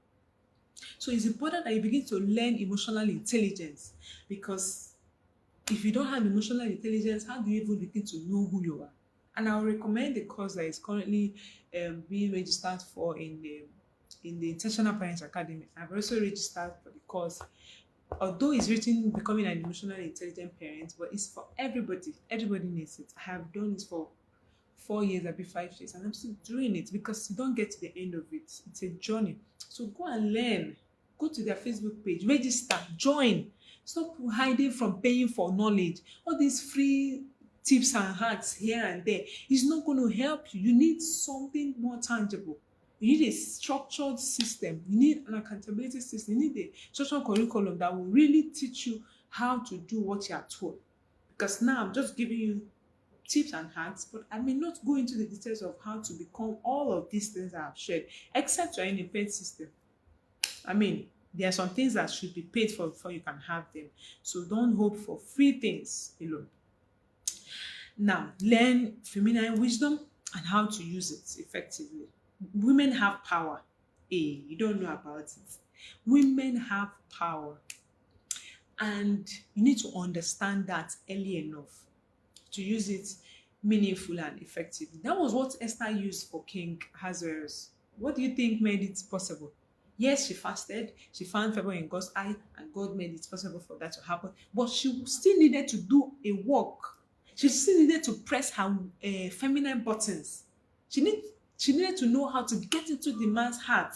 So it's important that you begin to learn emotional intelligence, because if you don't have emotional intelligence, how do you even begin to know who you are? And I'll recommend the course that is currently being registered for in the Intentional Parents Academy. I've also registered for the course, although it's written becoming an emotionally intelligent parent, but it's for everybody. Everybody needs it. I have done it for 4 years, I'll be 5 years, and I'm still doing it because you don't get to the end of it. It's a journey. So go and learn. Go to their Facebook page, register, join. Stop hiding from paying for knowledge. All these free tips and hacks here and there is not going to help you. You need something more tangible. You need a structured system. You need an accountability system. You need a structured curriculum that will really teach you how to do what you are told. Because now I'm just giving you tips and hacks, but I may not go into the details of how to become all of these things I have shared, except you're in a paid system. I mean, there are some things that should be paid for before you can have them. So don't hope for free things alone. Now, learn feminine wisdom and how to use it effectively. Women have power. Hey, you don't know about it. Women have power. And you need to understand that early enough to use it meaningful and effectively. That was what Esther used for King Ahasuerus. What do you think made it possible? Yes, she fasted, she found favor in God's eye, and God made it possible for that to happen. But she still needed to do a work. She still needed to press her feminine buttons. She needed to know how to get into the man's heart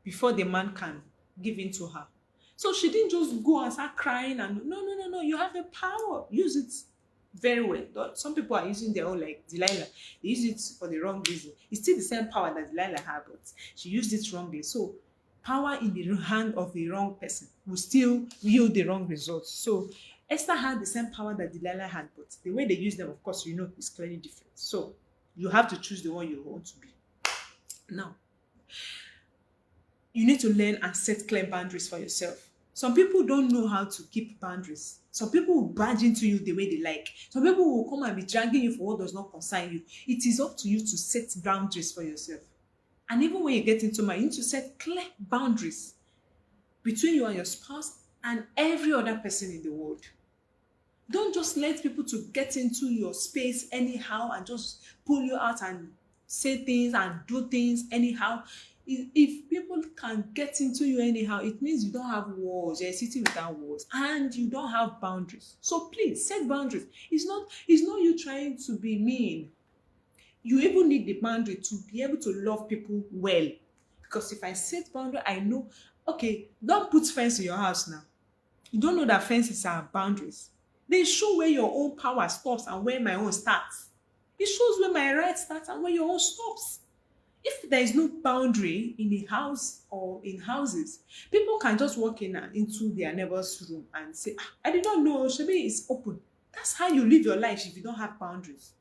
before the man can give in to her. So she didn't just go and start crying and no. You have the power. Use it very well. Some people are using their own, like Delilah. They use it for the wrong reason. It's still the same power that Delilah had, but she used it wrongly. So power in the hand of the wrong person will still yield the wrong results. So Esther had the same power that Delilah had, but the way they use them, of course, is clearly different. So you have to choose the one you want to be. Now, you need to learn and set clear boundaries for yourself. Some people don't know how to keep boundaries. Some people will barge into you the way they like. Some people will come and be dragging you for what does not concern you. It is up to you to set boundaries for yourself. And even when you get into marriage, you need to set clear boundaries between you and your spouse and every other person in the world. Don't just let people to get into your space anyhow and just pull you out and say things and do things anyhow. If people can get into you anyhow, it means you don't have walls. You're sitting without walls and you don't have boundaries. So please set boundaries. It's not you trying to be mean. You even need the boundary to be able to love people well. Because if I set boundary, I know, okay, don't put fence in your house now. You don't know that fences are boundaries. They show where your own power stops and where my own starts. It shows where my right starts and where your own stops. If there is no boundary in a house or in houses, people can just walk in into their neighbor's room and say, I did not know, Shebi is open. That's how you live your life if you don't have boundaries.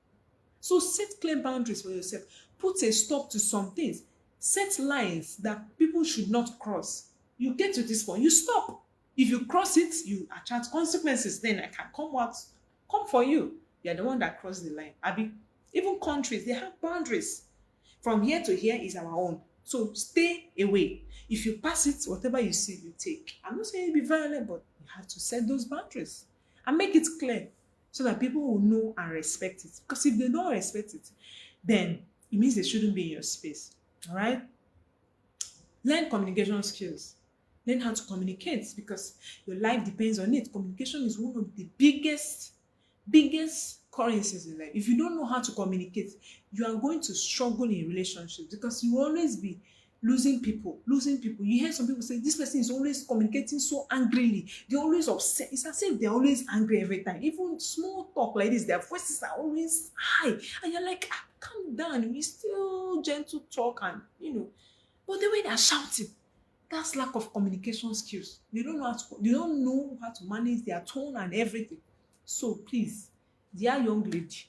So set clear boundaries for yourself. Put a stop to some things. Set lines that people should not cross. You get to this point, you stop. If you cross it, you attract consequences. Then I can come for you. You're the one that crossed the line. Abby, Even countries, they have boundaries. From here to here is our own. So stay away. If you pass it, whatever you see, you take. I'm not saying be violent, but you have to set those boundaries and make it clear so that people will know and respect it. Because if they don't respect it, then it means they shouldn't be in your space. All right? Learn communication skills. Learn how to communicate because your life depends on it. Communication is one of the biggest currencies in life. If you don't know how to communicate, you are going to struggle in relationships because you will always be losing people. You hear some people say, this person is always communicating so angrily. They're always upset. It's as if they're always angry every time. Even small talk like this, their voices are always high. And you're like, calm down. We still gentle talk and, but the way they're shouting, that's lack of communication skills. They don't know how to manage their tone and everything. So please, dear young lady,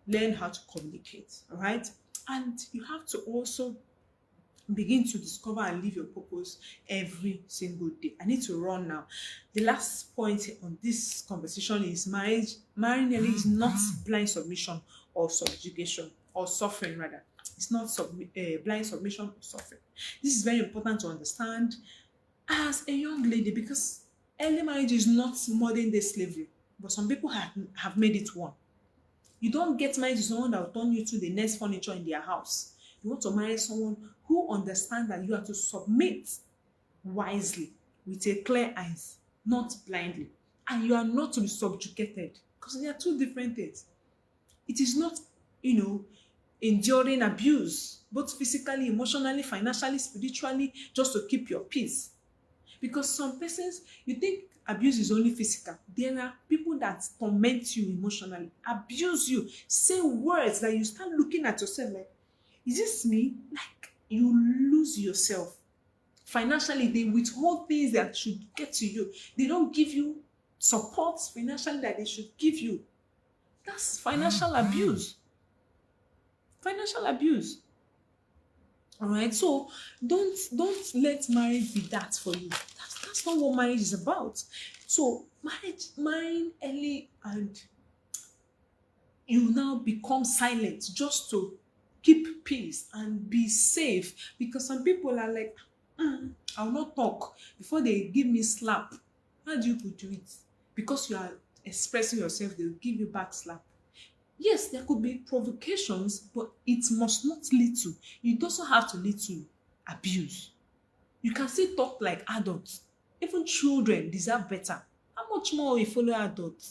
learn how to communicate, all right? And you have to also begin to discover and live your purpose every single day. I need to run now. The last point on this conversation is marrying early is not blind submission or subjugation or suffering rather. It's not blind submission or suffering. This is very important to understand as a young lady because early marriage is not modern day slavery, but some people have made it one. You don't get married to someone that will turn you to the next furniture in their house. You want to marry someone who understands that you have to submit wisely with a clear eyes, not blindly. And you are not to be subjugated because they are two different things. It is not, enduring abuse, both physically, emotionally, financially, spiritually, just to keep your peace. Because some persons, you think abuse is only physical. There are people that torment you emotionally, abuse you, say words that you start looking at yourself like, is this me? Like, you lose yourself. Financially, they withhold things that should get to you. They don't give you support financially that they should give you. That's financial abuse. Financial abuse. All right, so don't let marriage be that for you. That's not what marriage is about. So marrying early and you now become silent just to keep peace and be safe because some people are like, I'll not talk before they give me slap. How do you do it? Because you are expressing yourself, they'll give you back slap. Yes, there could be provocations, but it must not lead to. It doesn't have to lead to abuse. You can still talk like adults. Even children deserve better. How much more a fellow adult?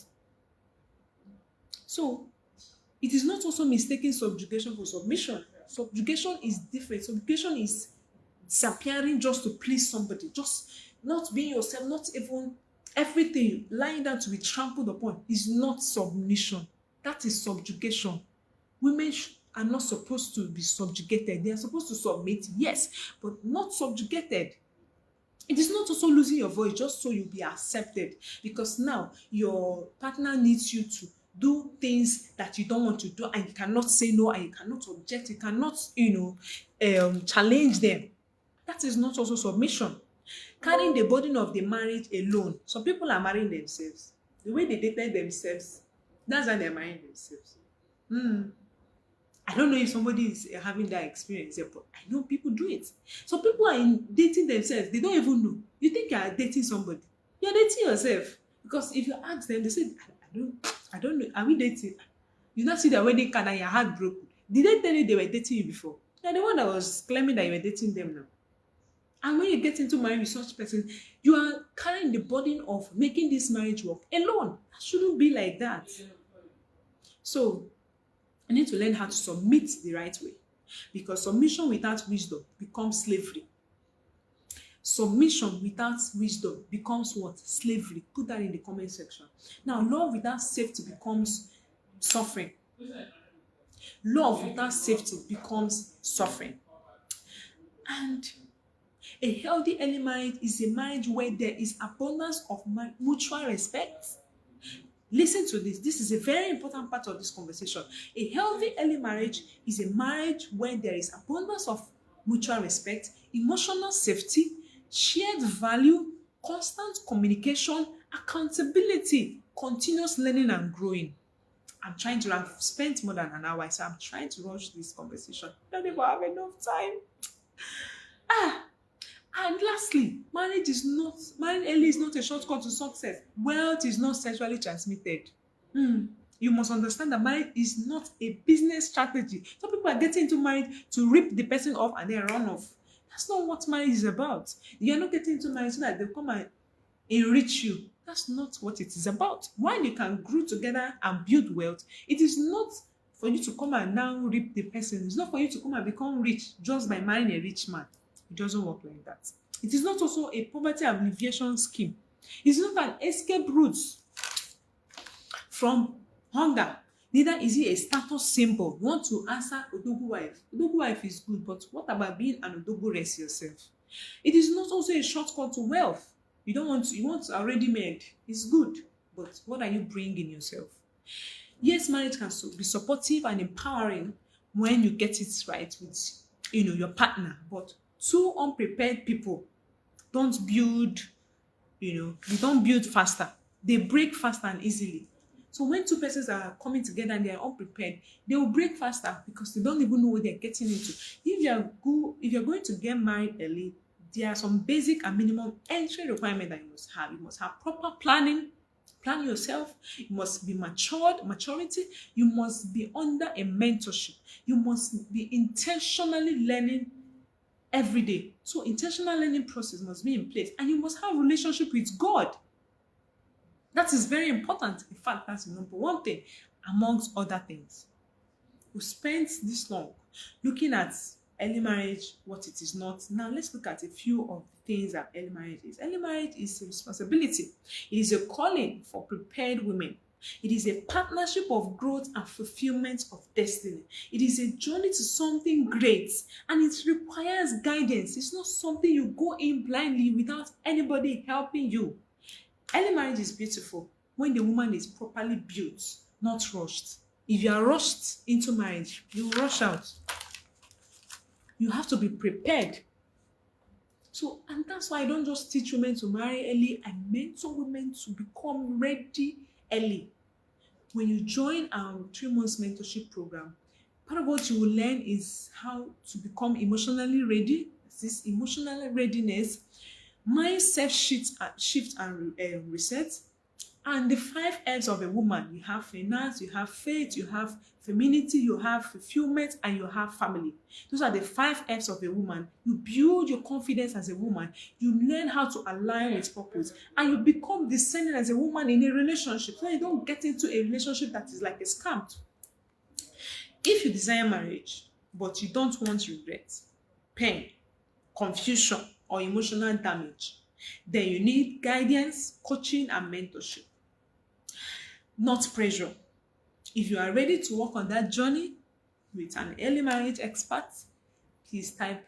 So, it is not also mistaking subjugation for submission. Subjugation is different. Subjugation is disappearing just to please somebody, just not being yourself, not even everything, lying down to be trampled upon is not submission. That is subjugation. Women are not supposed to be subjugated. They are supposed to submit, yes, but not subjugated. It is not also losing your voice just so you'll be accepted because now your partner needs you to do things that you don't want to do and you cannot say no and you cannot object, you cannot, challenge them. That is not also submission. Carrying the burden of the marriage alone. Some people are marrying themselves. The way they dated themselves, that's how they're marrying themselves. I don't know if somebody is having that experience, but I know people do it. So people are dating themselves. They don't even know. You think you are dating somebody. You're dating yourself. Because if you ask them, they say, I don't know. Are we dating? You not see their wedding card and your heart broken. Did they tell you they were dating you before? You're the one that was claiming that you were dating them now. And when you get into marriage with such person, you are carrying the burden of making this marriage work alone. That shouldn't be like that. So, you need to learn how to submit the right way. Because submission without wisdom becomes slavery. Submission without wisdom becomes what? Slavery. Put that in the comment section. Now, love without safety becomes suffering. Love without safety becomes suffering. And a healthy early marriage is a marriage where there is abundance of mutual respect. Listen to this. This is a very important part of this conversation. A healthy early marriage is a marriage where there is abundance of mutual respect, emotional safety, shared value, constant communication, accountability, continuous learning and growing. I'm trying to, I've spent more than an hour, so I'm trying to rush this conversation. I don't even have enough time. Ah, and lastly, marrying early is not a shortcut to success. Wealth is not sexually transmitted. You must understand that marriage is not a business strategy. Some people are getting into marriage to rip the person off and then run off. That's not what marriage is about. You're not getting into marriage so that they'll come and enrich you. That's not what it is about. While you can grow together and build wealth, it is not for you to come and now rip the person. It's not for you to come and become rich just by marrying a rich man. It doesn't work like that. It is not also a poverty alleviation scheme. It's not an escape route from hunger. Neither is it a status symbol. You want to answer Odogu wife. Odogu wife is good, but what about being an Odogu rest yourself? It is not also a shortcut to wealth. You want already made. It's good, but what are you bringing yourself? Yes, marriage can be supportive and empowering when you get it right with your partner, but two unprepared people don't build, they don't build faster. They break faster and easily. So when two persons are coming together and they are unprepared, they will break faster because they don't even know what they're getting into. If you're going to get married early, there are some basic and minimum entry requirements that you must have. You must have proper planning. Plan yourself. You must be maturity. You must be under a mentorship. You must be intentionally learning every day. So intentional learning process must be in place, and you must have relationship with God. That is very important. In fact, that's the number one thing amongst other things. We spent this long looking at early marriage, what it is not. Now let's look at a few of the things that early marriage is. Early marriage is a responsibility. It is a calling for prepared women. It is a partnership of growth and fulfillment of destiny. It is a journey to something great, and it requires guidance. It's not something you go in blindly without anybody helping you. Early marriage is beautiful when the woman is properly built, not rushed. If you are rushed into marriage, you rush out. You have to be prepared. So, and that's why I don't just teach women to marry early. I mentor women to become ready early. When you join our 3 months mentorship program, part of what you will learn is how to become emotionally ready. This emotional readiness, mindset shift and reset, and the 5 F's of a woman. You have finance, you have faith, you have femininity, you have fulfillment, and you have family. Those are the 5 F's of a woman. You build your confidence as a woman. You learn how to align with purpose, and you become discerning as a woman in a relationship, so you don't get into a relationship that is like a scam. If you desire marriage, but you don't want regret, pain, confusion, or emotional damage, then you need guidance, coaching, and mentorship, not pressure. If you are ready to work on that journey with an early marriage expert, please type